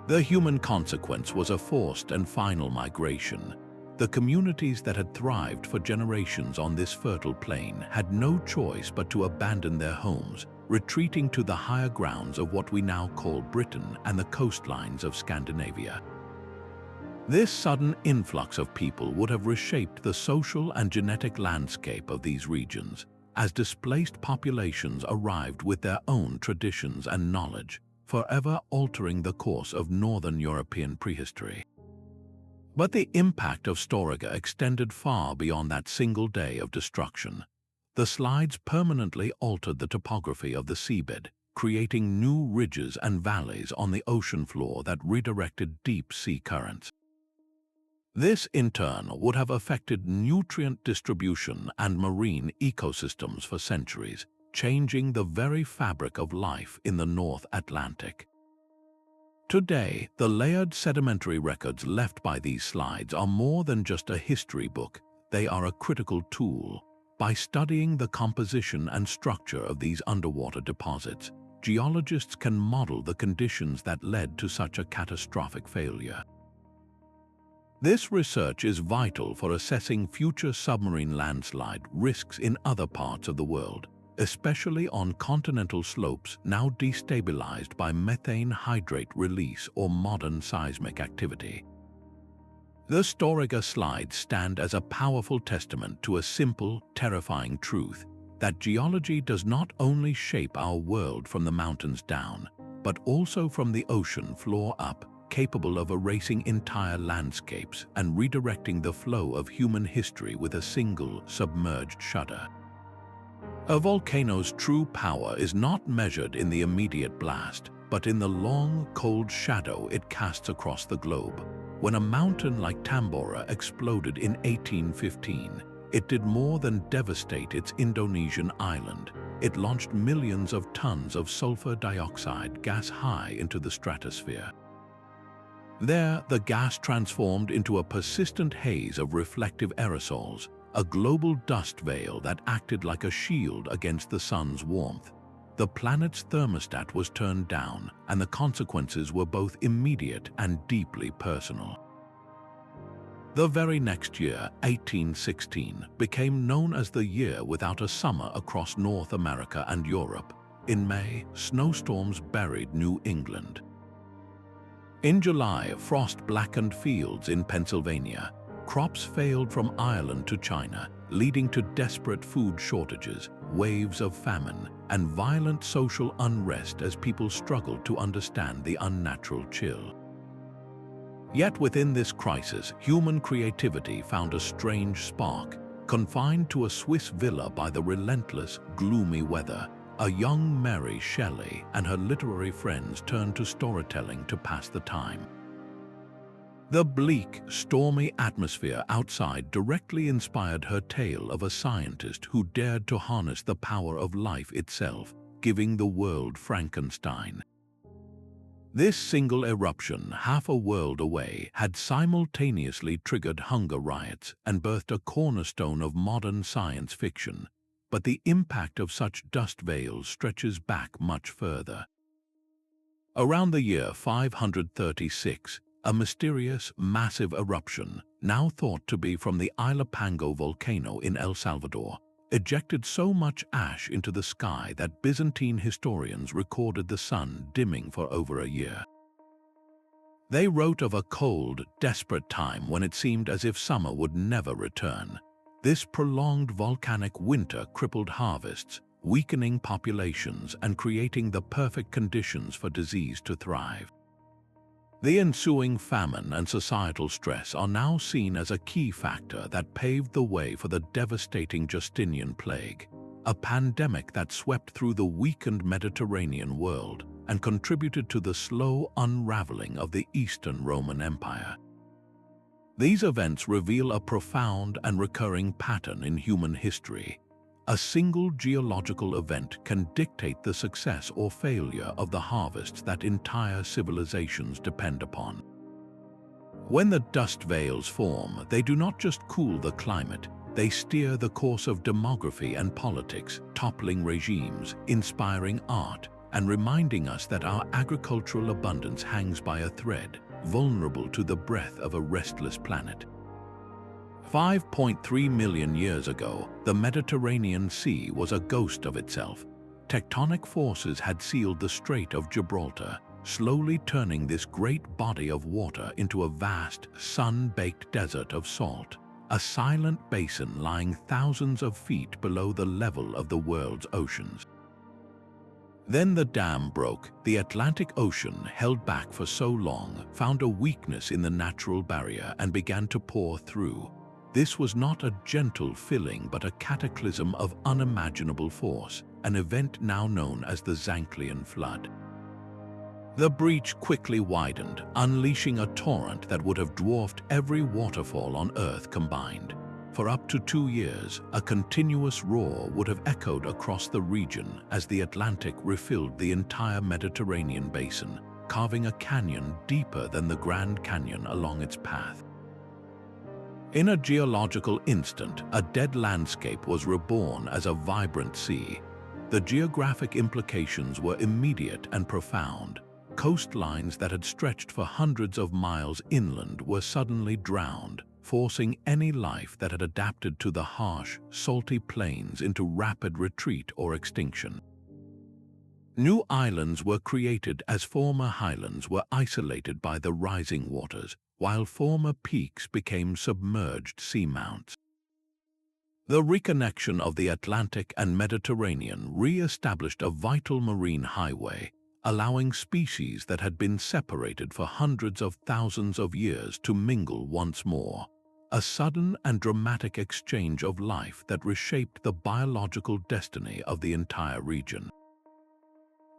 [SPEAKER 1] The human consequence was a forced and final migration. The communities that had thrived for generations on this fertile plain had no choice but to abandon their homes, retreating to the higher grounds of what we now call Britain and the coastlines of Scandinavia. This sudden influx of people would have reshaped the social and genetic landscape of these regions, as displaced populations arrived with their own traditions and knowledge, forever altering the course of Northern European prehistory. But the impact of Storegga extended far beyond that single day of destruction. The slides permanently altered the topography of the seabed, creating new ridges and valleys on the ocean floor that redirected deep sea currents. This, in turn, would have affected nutrient distribution and marine ecosystems for centuries, changing the very fabric of life in the North Atlantic. Today, the layered sedimentary records left by these slides are more than just a history book. They are a critical tool. By studying the composition and structure of these underwater deposits, geologists can model the conditions that led to such a catastrophic failure. This research is vital for assessing future submarine landslide risks in other parts of the world, especially on continental slopes now destabilized by methane hydrate release or modern seismic activity. The Storegga Slides stand as a powerful testament to a simple, terrifying truth: that geology does not only shape our world from the mountains down, but also from the ocean floor up, capable of erasing entire landscapes and redirecting the flow of human history with a single, submerged shudder. A volcano's true power is not measured in the immediate blast, but in the long, cold shadow it casts across the globe. When a mountain like Tambora exploded in 1815, it did more than devastate its Indonesian island. It launched millions of tons of sulfur dioxide gas high into the stratosphere. There, the gas transformed into a persistent haze of reflective aerosols, a global dust veil that acted like a shield against the sun's warmth. The planet's thermostat was turned down, and the consequences were both immediate and deeply personal. The very next year, 1816, became known as the year without a summer across North America and Europe. In May, snowstorms buried New England. In July, frost blackened fields in Pennsylvania. Crops failed from Ireland to China, leading to desperate food shortages, waves of famine, and violent social unrest as people struggled to understand the unnatural chill. Yet within this crisis, human creativity found a strange spark. Confined to a Swiss villa by the relentless, gloomy weather, a young Mary Shelley and her literary friends turned to storytelling to pass the time. The bleak, stormy atmosphere outside directly inspired her tale of a scientist who dared to harness the power of life itself, giving the world Frankenstein. This single eruption, half a world away, had simultaneously triggered hunger riots and birthed a cornerstone of modern science fiction. But the impact of such dust veils stretches back much further. Around the year 536, a mysterious, massive eruption, now thought to be from the Ilopango volcano in El Salvador, ejected so much ash into the sky that Byzantine historians recorded the sun dimming for over a year. They wrote of a cold, desperate time when it seemed as if summer would never return. This prolonged volcanic winter crippled harvests, weakening populations and creating the perfect conditions for disease to thrive. The ensuing famine and societal stress are now seen as a key factor that paved the way for the devastating Justinian plague, a pandemic that swept through the weakened Mediterranean world and contributed to the slow unraveling of the Eastern Roman Empire. These events reveal a profound and recurring pattern in human history. A single geological event can dictate the success or failure of the harvests that entire civilizations depend upon. When the dust veils form, they do not just cool the climate, they steer the course of demography and politics, toppling regimes, inspiring art, and reminding us that our agricultural abundance hangs by a thread, vulnerable to the breath of a restless planet. 5.3 million years ago, the Mediterranean Sea was a ghost of itself. Tectonic forces had sealed the Strait of Gibraltar, slowly turning this great body of water into a vast, sun-baked desert of salt, a silent basin lying thousands of feet below the level of the world's oceans. Then the dam broke. The Atlantic Ocean, held back for so long, found a weakness in the natural barrier and began to pour through. This was not a gentle filling but a cataclysm of unimaginable force, an event now known as the Zanclean Flood. The breach quickly widened, unleashing a torrent that would have dwarfed every waterfall on Earth combined. For up to 2 years, a continuous roar would have echoed across the region as the Atlantic refilled the entire Mediterranean basin, carving a canyon deeper than the Grand Canyon along its path. In a geological instant, a dead landscape was reborn as a vibrant sea. The geographic implications were immediate and profound. Coastlines that had stretched for hundreds of miles inland were suddenly drowned, forcing any life that had adapted to the harsh, salty plains into rapid retreat or extinction. New islands were created as former highlands were isolated by the rising waters, while former peaks became submerged seamounts. The reconnection of the Atlantic and Mediterranean re-established a vital marine highway, allowing species that had been separated for hundreds of thousands of years to mingle once more. A sudden and dramatic exchange of life that reshaped the biological destiny of the entire region.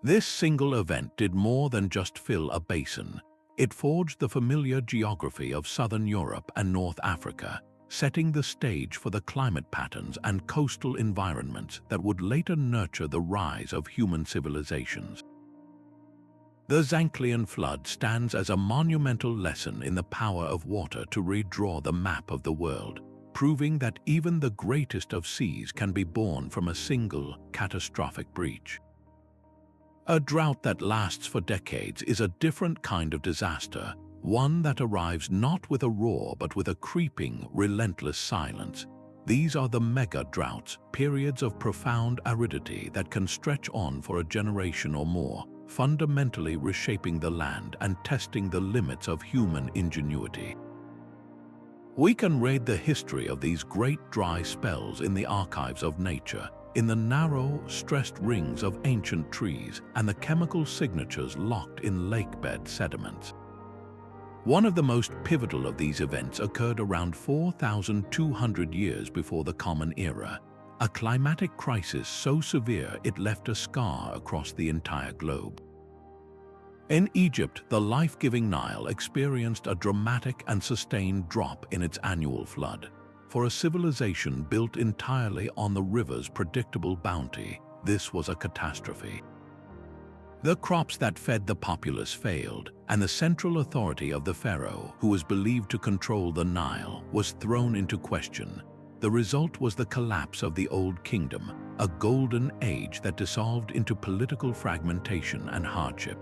[SPEAKER 1] This single event did more than just fill a basin. It forged the familiar geography of southern Europe and North Africa, setting the stage for the climate patterns and coastal environments that would later nurture the rise of human civilizations. The Zanclean Flood stands as a monumental lesson in the power of water to redraw the map of the world, proving that even the greatest of seas can be born from a single, catastrophic breach. A drought that lasts for decades is a different kind of disaster, one that arrives not with a roar but with a creeping, relentless silence. These are the Mega-Droughts, periods of profound aridity that can stretch on for a generation or more, fundamentally reshaping the land and testing the limits of human ingenuity. We can read the history of these great dry spells in the archives of nature, in the narrow, stressed rings of ancient trees and the chemical signatures locked in lakebed sediments. One of the most pivotal of these events occurred around 4,200 years before the Common Era. a climatic crisis so severe it left a scar across the entire globe. In Egypt, the life-giving Nile experienced a dramatic and sustained drop in its annual flood. For a civilization built entirely on the river's predictable bounty, this was a catastrophe. The crops that fed the populace failed, and the central authority of the pharaoh, who was believed to control the Nile, was thrown into question. The result was the collapse of the Old Kingdom, a golden age that dissolved into political fragmentation and hardship.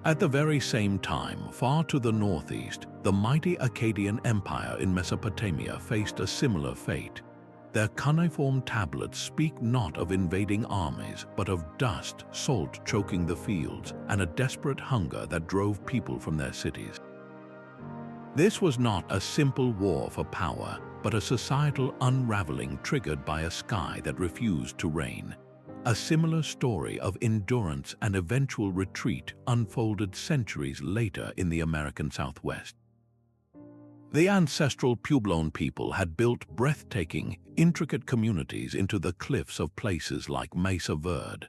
[SPEAKER 1] At the very same time, far to the northeast, the mighty Akkadian Empire in Mesopotamia faced a similar fate. Their cuneiform tablets speak not of invading armies, but of dust, salt choking the fields, and a desperate hunger that drove people from their cities. This was not a simple war for power, but a societal unraveling triggered by a sky that refused to rain. A similar story of endurance and eventual retreat unfolded centuries later in the American Southwest. The ancestral Puebloan people had built breathtaking, intricate communities into the cliffs of places like Mesa Verde.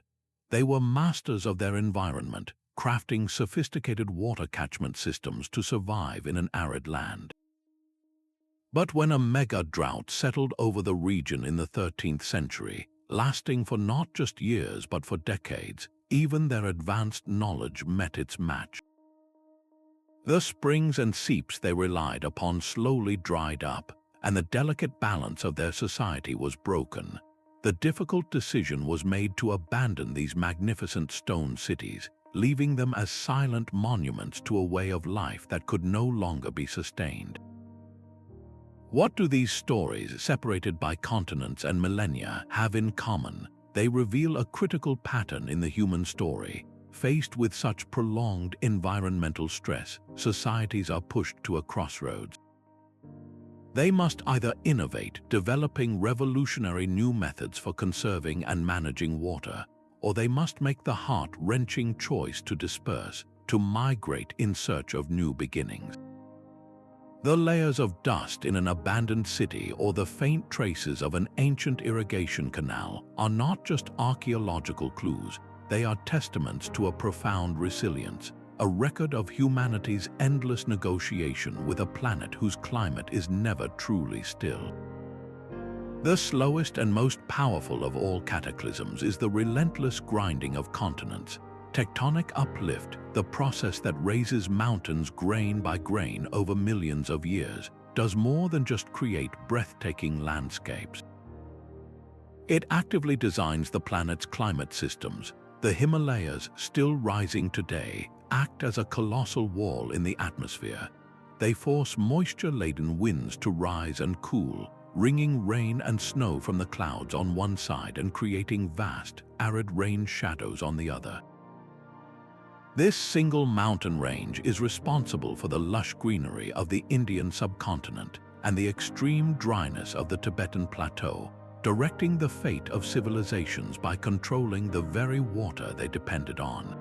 [SPEAKER 1] They were masters of their environment, crafting sophisticated water catchment systems to survive in an arid land. But when a mega-drought settled over the region in the 13th century, lasting for not just years but for decades, even their advanced knowledge met its match. The springs and seeps they relied upon slowly dried up, and the delicate balance of their society was broken. The difficult decision was made to abandon these magnificent stone cities, leaving them as silent monuments to a way of life that could no longer be sustained. What do these stories, separated by continents and millennia, have in common? They reveal a critical pattern in the human story. Faced with such prolonged environmental stress, societies are pushed to a crossroads. They must either innovate, developing revolutionary new methods for conserving and managing water, or they must make the heart-wrenching choice to disperse, to migrate in search of new beginnings. The layers of dust in an abandoned city or the faint traces of an ancient irrigation canal are not just archaeological clues, they are testaments to a profound resilience, a record of humanity's endless negotiation with a planet whose climate is never truly still. The slowest and most powerful of all cataclysms is the relentless grinding of continents. Tectonic uplift, the process that raises mountains grain by grain over millions of years, does more than just create breathtaking landscapes. It actively designs the planet's climate systems. The Himalayas, still rising today, act as a colossal wall in the atmosphere. They force moisture-laden winds to rise and cool, wringing rain and snow from the clouds on one side and creating vast, arid rain shadows on the other. This single mountain range is responsible for the lush greenery of the Indian subcontinent and the extreme dryness of the Tibetan plateau, directing the fate of civilizations by controlling the very water they depended on.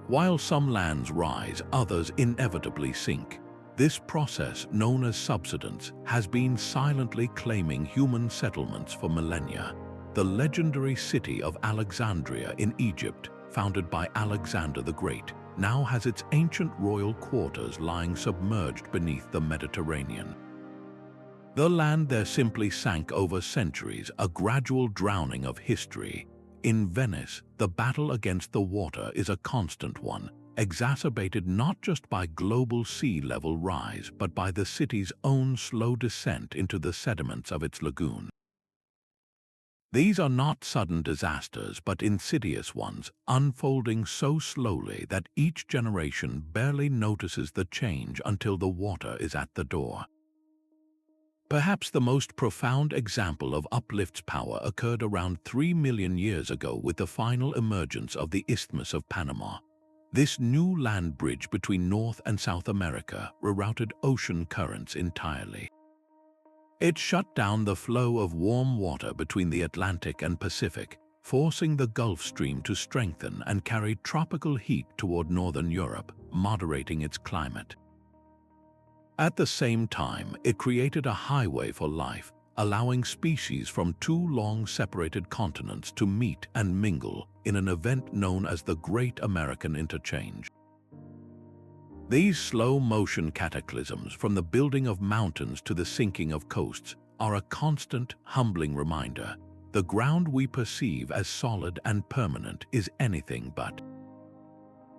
[SPEAKER 1] While some lands rise, others inevitably sink. This process, known as subsidence, has been silently claiming human settlements for millennia. The legendary city of Alexandria in Egypt, founded by Alexander the Great, now has its ancient royal quarters lying submerged beneath the Mediterranean. The land there simply sank over centuries, a gradual drowning of history. In Venice, the battle against the water is a constant one, exacerbated not just by global sea level rise, but by the city's own slow descent into the sediments of its lagoon. These are not sudden disasters, but insidious ones, unfolding so slowly that each generation barely notices the change until the water is at the door. Perhaps the most profound example of uplift's power occurred around 3 million years ago with the final emergence of the Isthmus of Panama. This new land bridge between North and South America rerouted ocean currents entirely. It shut down the flow of warm water between the Atlantic and Pacific, forcing the Gulf Stream to strengthen and carry tropical heat toward northern Europe, moderating its climate. At the same time, it created a highway for life, allowing species from two long-separated continents to meet and mingle in an event known as the Great American Interchange. These slow-motion cataclysms, from the building of mountains to the sinking of coasts, are a constant, humbling reminder. The ground we perceive as solid and permanent is anything but.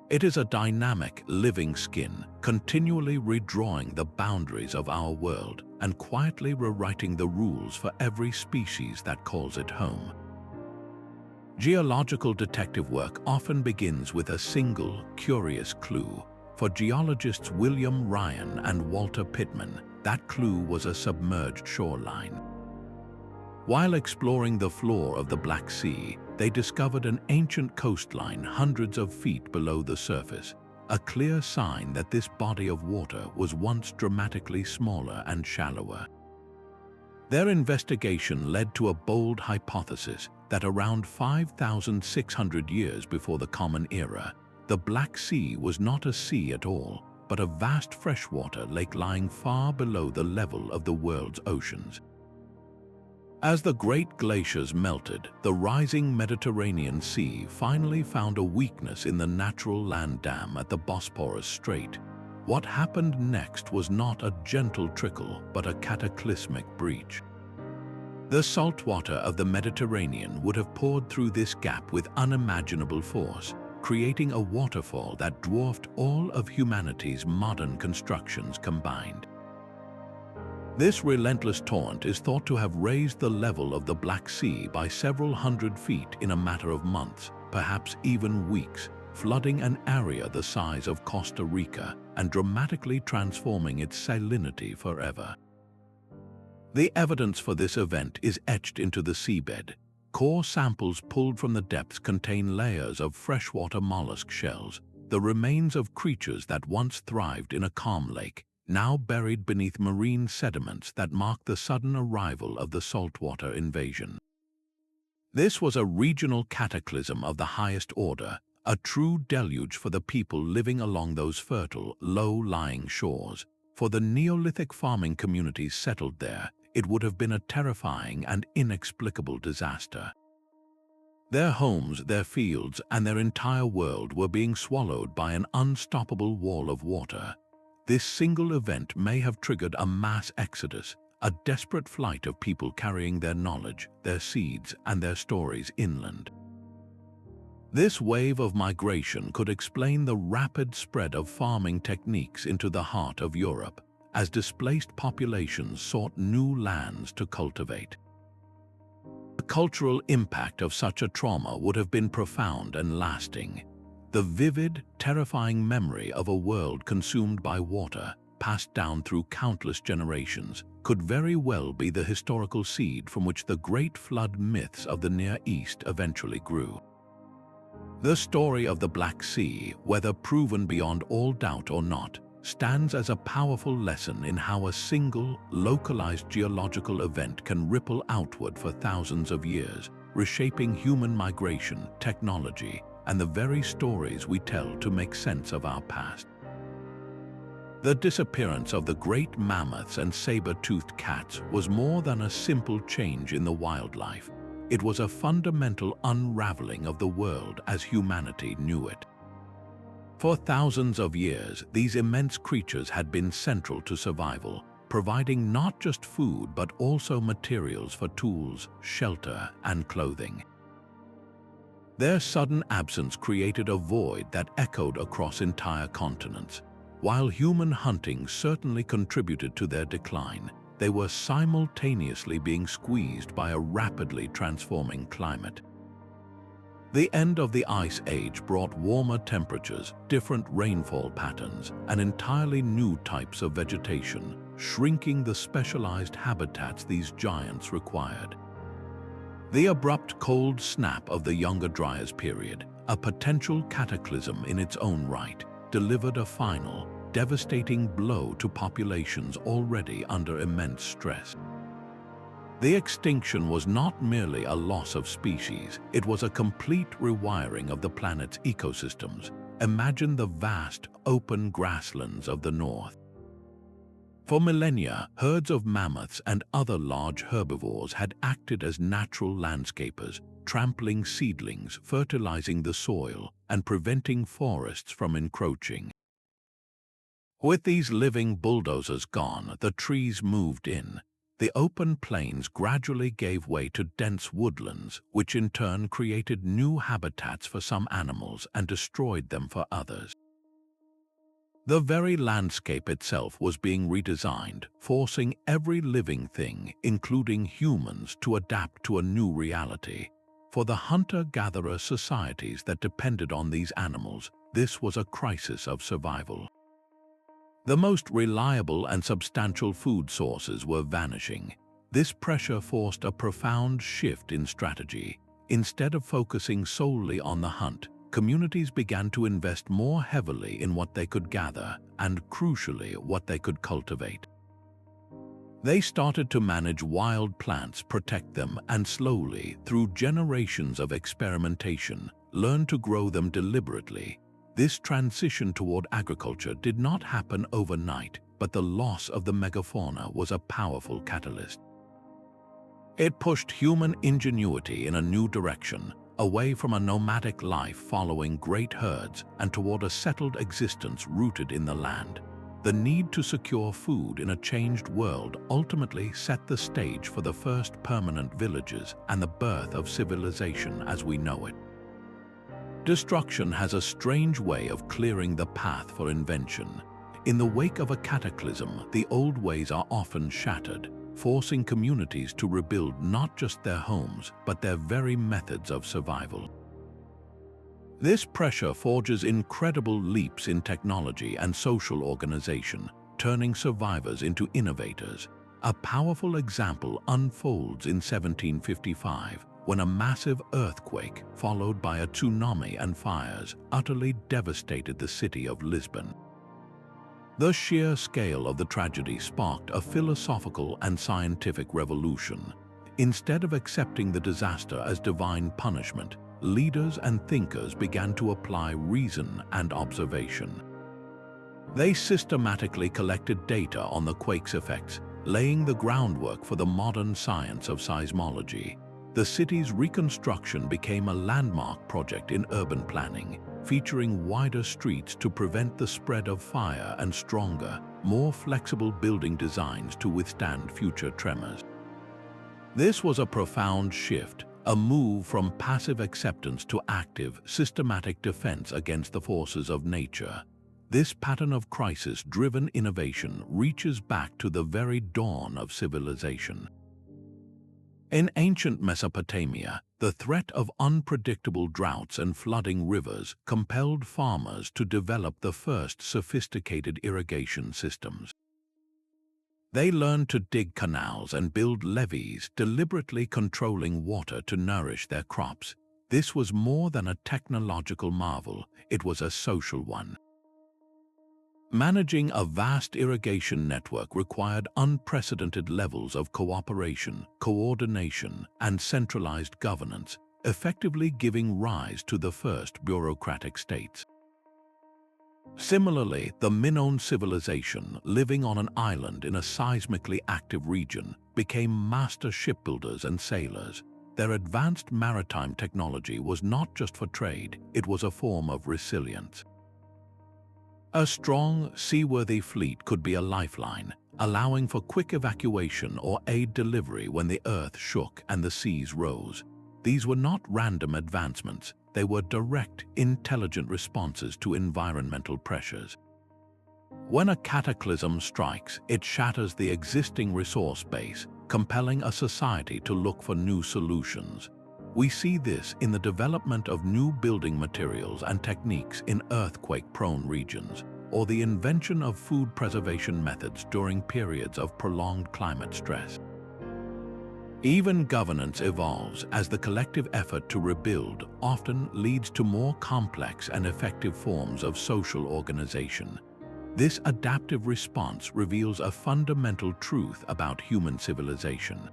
[SPEAKER 1] It is a dynamic, living skin, continually redrawing the boundaries of our world and quietly rewriting the rules for every species that calls it home. Geological detective work often begins with a single, curious clue. For geologists William Ryan and Walter Pittman, that clue was a submerged shoreline. While exploring the floor of the Black Sea, they discovered an ancient coastline hundreds of feet below the surface, a clear sign that this body of water was once dramatically smaller and shallower. Their investigation led to a bold hypothesis that around 5,600 years before the Common Era, the Black Sea was not a sea at all, but a vast freshwater lake lying far below the level of the world's oceans. As the great glaciers melted, the rising Mediterranean Sea finally found a weakness in the natural land dam at the Bosporus Strait. What happened next was not a gentle trickle, but a cataclysmic breach. The saltwater of the Mediterranean would have poured through this gap with unimaginable force, creating a waterfall that dwarfed all of humanity's modern constructions combined. This relentless torrent is thought to have raised the level of the Black Sea by several hundred feet in a matter of months, perhaps even weeks, flooding an area the size of Costa Rica and dramatically transforming its salinity forever. The evidence for this event is etched into the seabed. Core samples pulled from the depths contain layers of freshwater mollusk shells, the remains of creatures that once thrived in a calm lake, now buried beneath marine sediments that mark the sudden arrival of the saltwater invasion. This was a regional cataclysm of the highest order, a true deluge for the people living along those fertile, low-lying shores. For the Neolithic farming communities settled there, it would have been a terrifying and inexplicable disaster. Their homes, their fields, and their entire world were being swallowed by an unstoppable wall of water. This single event may have triggered a mass exodus, a desperate flight of people carrying their knowledge, their seeds, and their stories inland. This wave of migration could explain the rapid spread of farming techniques into the heart of Europe, as displaced populations sought new lands to cultivate. The cultural impact of such a trauma would have been profound and lasting. The vivid, terrifying memory of a world consumed by water, passed down through countless generations, could very well be the historical seed from which the great flood myths of the Near East eventually grew. The story of the Black Sea, whether proven beyond all doubt or not, stands as a powerful lesson in how a single, localized geological event can ripple outward for thousands of years, reshaping human migration, technology, and the very stories we tell to make sense of our past. The disappearance of the great mammoths and saber-toothed cats was more than a simple change in the wildlife. It was a fundamental unraveling of the world as humanity knew it. For thousands of years, these immense creatures had been central to survival, providing not just food but also materials for tools, shelter, and clothing. Their sudden absence created a void that echoed across entire continents. While human hunting certainly contributed to their decline, they were simultaneously being squeezed by a rapidly transforming climate. The end of the Ice Age brought warmer temperatures, different rainfall patterns, and entirely new types of vegetation, shrinking the specialized habitats these giants required. The abrupt cold snap of the Younger Dryas period, a potential cataclysm in its own right, delivered a final, devastating blow to populations already under immense stress. The extinction was not merely a loss of species, it was a complete rewiring of the planet's ecosystems. Imagine the vast, open grasslands of the north. For millennia, herds of mammoths and other large herbivores had acted as natural landscapers, trampling seedlings, fertilizing the soil, and preventing forests from encroaching. With these living bulldozers gone, the trees moved in. The open plains gradually gave way to dense woodlands, which in turn created new habitats for some animals and destroyed them for others. The very landscape itself was being redesigned, forcing every living thing, including humans, to adapt to a new reality. For the hunter-gatherer societies that depended on these animals, this was a crisis of survival. The most reliable and substantial food sources were vanishing. This pressure forced a profound shift in strategy. Instead of focusing solely on the hunt, communities began to invest more heavily in what they could gather and, crucially, what they could cultivate. They started to manage wild plants, protect them, and slowly, through generations of experimentation, learn to grow them deliberately. This transition toward agriculture did not happen overnight, but the loss of the megafauna was a powerful catalyst. It pushed human ingenuity in a new direction, away from a nomadic life following great herds and toward a settled existence rooted in the land. The need to secure food in a changed world ultimately set the stage for the first permanent villages and the birth of civilization as we know it. Destruction has a strange way of clearing the path for invention. In the wake of a cataclysm, the old ways are often shattered, forcing communities to rebuild not just their homes, but their very methods of survival. This pressure forges incredible leaps in technology and social organization, turning survivors into innovators. A powerful example unfolds in 1755, when a massive earthquake, followed by a tsunami and fires, utterly devastated the city of Lisbon. The sheer scale of the tragedy sparked a philosophical and scientific revolution. Instead of accepting the disaster as divine punishment, leaders and thinkers began to apply reason and observation. They systematically collected data on the quake's effects, laying the groundwork for the modern science of seismology. The city's reconstruction became a landmark project in urban planning, featuring wider streets to prevent the spread of fire and stronger, more flexible building designs to withstand future tremors. This was a profound shift, a move from passive acceptance to active, systematic defense against the forces of nature. This pattern of crisis-driven innovation reaches back to the very dawn of civilization. In ancient Mesopotamia, the threat of unpredictable droughts and flooding rivers compelled farmers to develop the first sophisticated irrigation systems. They learned to dig canals and build levees, deliberately controlling water to nourish their crops. This was more than a technological marvel, it was a social one. Managing a vast irrigation network required unprecedented levels of cooperation, coordination, and centralized governance, effectively giving rise to the first bureaucratic states. Similarly, the Minoan civilization, living on an island in a seismically active region, became master shipbuilders and sailors. Their advanced maritime technology was not just for trade, it was a form of resilience. A strong, seaworthy fleet could be a lifeline, allowing for quick evacuation or aid delivery when the earth shook and the seas rose. These were not random advancements, they were direct, intelligent responses to environmental pressures. When a cataclysm strikes, it shatters the existing resource base, compelling a society to look for new solutions. We see this in the development of new building materials and techniques in earthquake-prone regions, or the invention of food preservation methods during periods of prolonged climate stress. Even governance evolves as the collective effort to rebuild often leads to more complex and effective forms of social organization. This adaptive response reveals a fundamental truth about human civilization.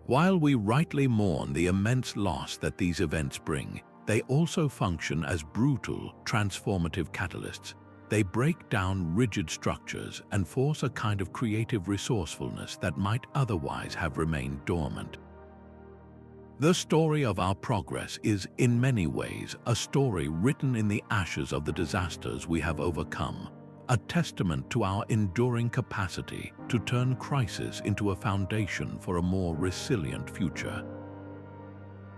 [SPEAKER 1] While we rightly mourn the immense loss that these events bring, they also function as brutal, transformative catalysts. They break down rigid structures and force a kind of creative resourcefulness that might otherwise have remained dormant. The story of our progress is, in many ways, a story written in the ashes of the disasters we have overcome, a testament to our enduring capacity to turn crisis into a foundation for a more resilient future.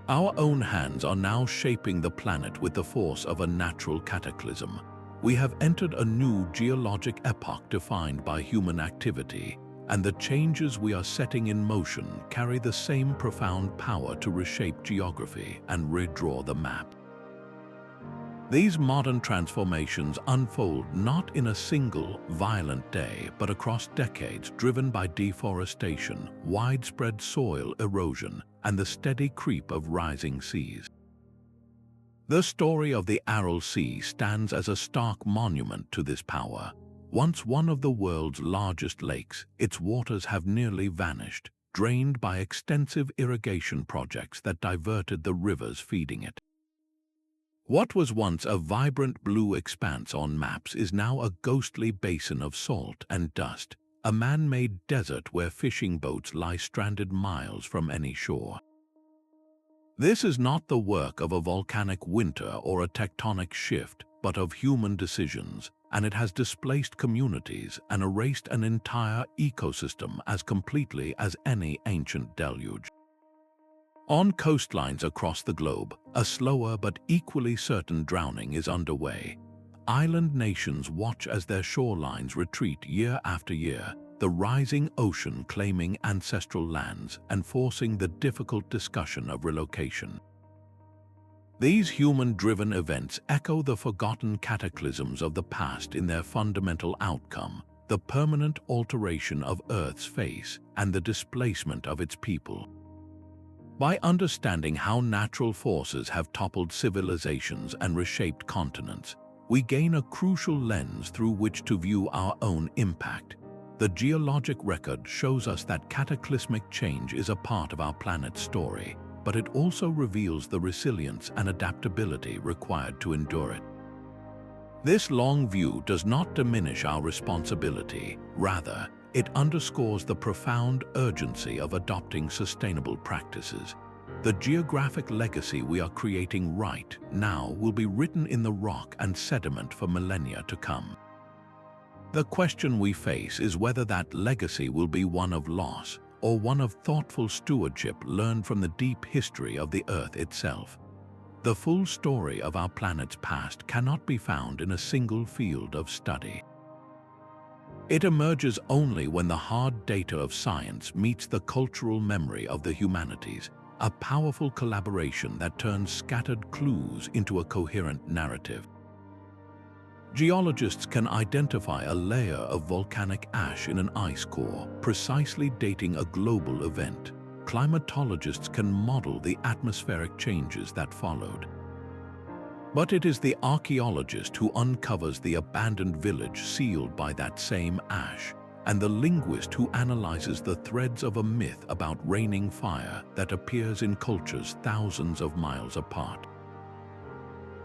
[SPEAKER 1] Our own hands are now shaping the planet with the force of a natural cataclysm. We have entered a new geologic epoch defined by human activity, and the changes we are setting in motion carry the same profound power to reshape geography and redraw the map. These modern transformations unfold not in a single, violent day, but across decades, driven by deforestation, widespread soil erosion, and the steady creep of rising seas. The story of the Aral Sea stands as a stark monument to this power. Once one of the world's largest lakes, its waters have nearly vanished, drained by extensive irrigation projects that diverted the rivers feeding it. What was once a vibrant blue expanse on maps is now a ghostly basin of salt and dust, a man-made desert where fishing boats lie stranded miles from any shore. This is not the work of a volcanic winter or a tectonic shift, but of human decisions, and it has displaced communities and erased an entire ecosystem as completely as any ancient deluge. On coastlines across the globe, a slower but equally certain drowning is underway. Island nations watch as their shorelines retreat year after year, the rising ocean claiming ancestral lands and forcing the difficult discussion of relocation. These human-driven events echo the forgotten cataclysms of the past in their fundamental outcome, the permanent alteration of Earth's face and the displacement of its people. By understanding how natural forces have toppled civilizations and reshaped continents, we gain a crucial lens through which to view our own impact. The geologic record shows us that cataclysmic change is a part of our planet's story, but it also reveals the resilience and adaptability required to endure it. This long view does not diminish our responsibility. Rather, it underscores the profound urgency of adopting sustainable practices. The geographic legacy we are creating right now will be written in the rock and sediment for millennia to come. The question we face is whether that legacy will be one of loss or one of thoughtful stewardship learned from the deep history of the Earth itself. The full story of our planet's past cannot be found in a single field of study. It emerges only when the hard data of science meets the cultural memory of the humanities, a powerful collaboration that turns scattered clues into a coherent narrative. Geologists can identify a layer of volcanic ash in an ice core, precisely dating a global event. Climatologists can model the atmospheric changes that followed. But it is the archaeologist who uncovers the abandoned village sealed by that same ash, and the linguist who analyzes the threads of a myth about raining fire that appears in cultures thousands of miles apart.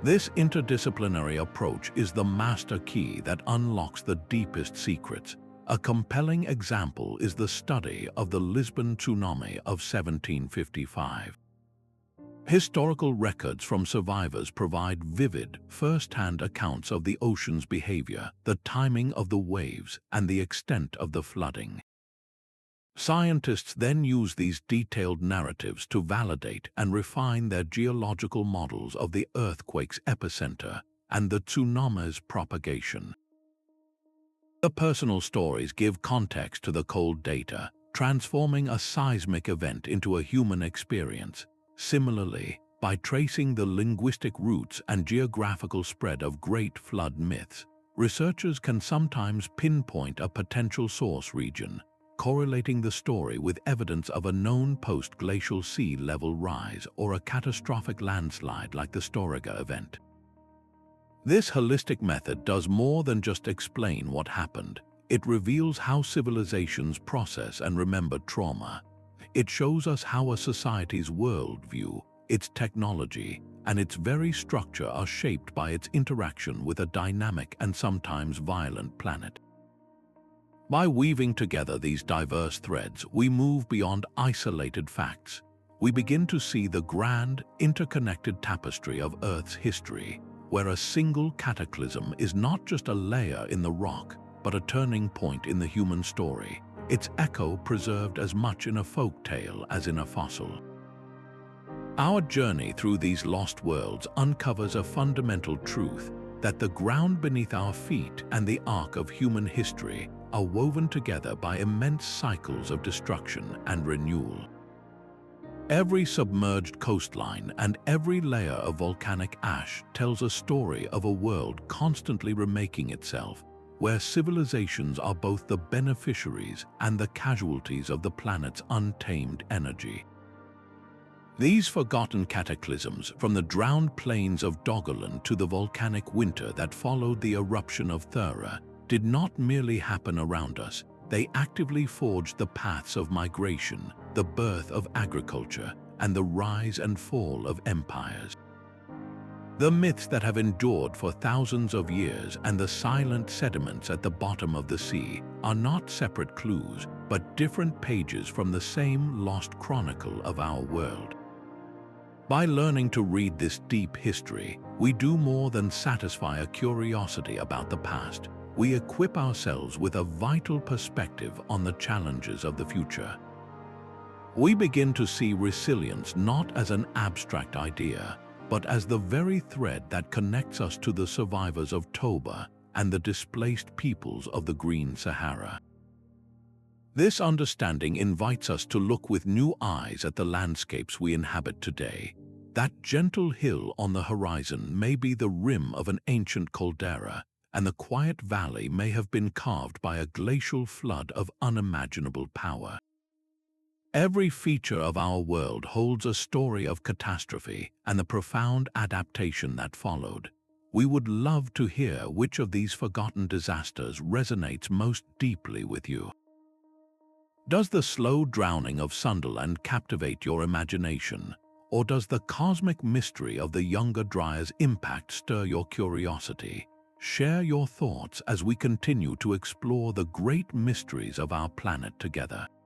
[SPEAKER 1] This interdisciplinary approach is the master key that unlocks the deepest secrets. A compelling example is the study of the Lisbon tsunami of 1755. Historical records from survivors provide vivid, first-hand accounts of the ocean's behavior, the timing of the waves, and the extent of the flooding. Scientists then use these detailed narratives to validate and refine their geological models of the earthquake's epicenter and the tsunami's propagation. The personal stories give context to the cold data, transforming a seismic event into a human experience. Similarly, by tracing the linguistic roots and geographical spread of great flood myths, researchers can sometimes pinpoint a potential source region, correlating the story with evidence of a known post-glacial sea level rise or a catastrophic landslide like the Storegga event. This holistic method does more than just explain what happened. It reveals how civilizations process and remember trauma. It shows us how a society's worldview, its technology, and its very structure are shaped by its interaction with a dynamic and sometimes violent planet. By weaving together these diverse threads, we move beyond isolated facts. We begin to see the grand, interconnected tapestry of Earth's history, where a single cataclysm is not just a layer in the rock, but a turning point in the human story, its echo preserved as much in a folk tale as in a fossil. Our journey through these lost worlds uncovers a fundamental truth that the ground beneath our feet and the arc of human history are woven together by immense cycles of destruction and renewal. Every submerged coastline and every layer of volcanic ash tells a story of a world constantly remaking itself, where civilizations are both the beneficiaries and the casualties of the planet's untamed energy. These forgotten cataclysms, from the drowned plains of Doggerland to the volcanic winter that followed the eruption of Thera, did not merely happen around us. They actively forged the paths of migration, the birth of agriculture, and the rise and fall of empires. The myths that have endured for thousands of years and the silent sediments at the bottom of the sea are not separate clues, but different pages from the same lost chronicle of our world. By learning to read this deep history, we do more than satisfy a curiosity about the past. We equip ourselves with a vital perspective on the challenges of the future. We begin to see resilience not as an abstract idea, but as the very thread that connects us to the survivors of Toba and the displaced peoples of the Green Sahara. This understanding invites us to look with new eyes at the landscapes we inhabit today. That gentle hill on the horizon may be the rim of an ancient caldera, and the quiet valley may have been carved by a glacial flood of unimaginable power. Every feature of our world holds a story of catastrophe and the profound adaptation that followed. We would love to hear which of these forgotten disasters resonates most deeply with you. Does the slow drowning of Sundaland captivate your imagination, or does the cosmic mystery of the younger Dryas impact stir your curiosity? Share your thoughts as we continue to explore the great mysteries of our planet together.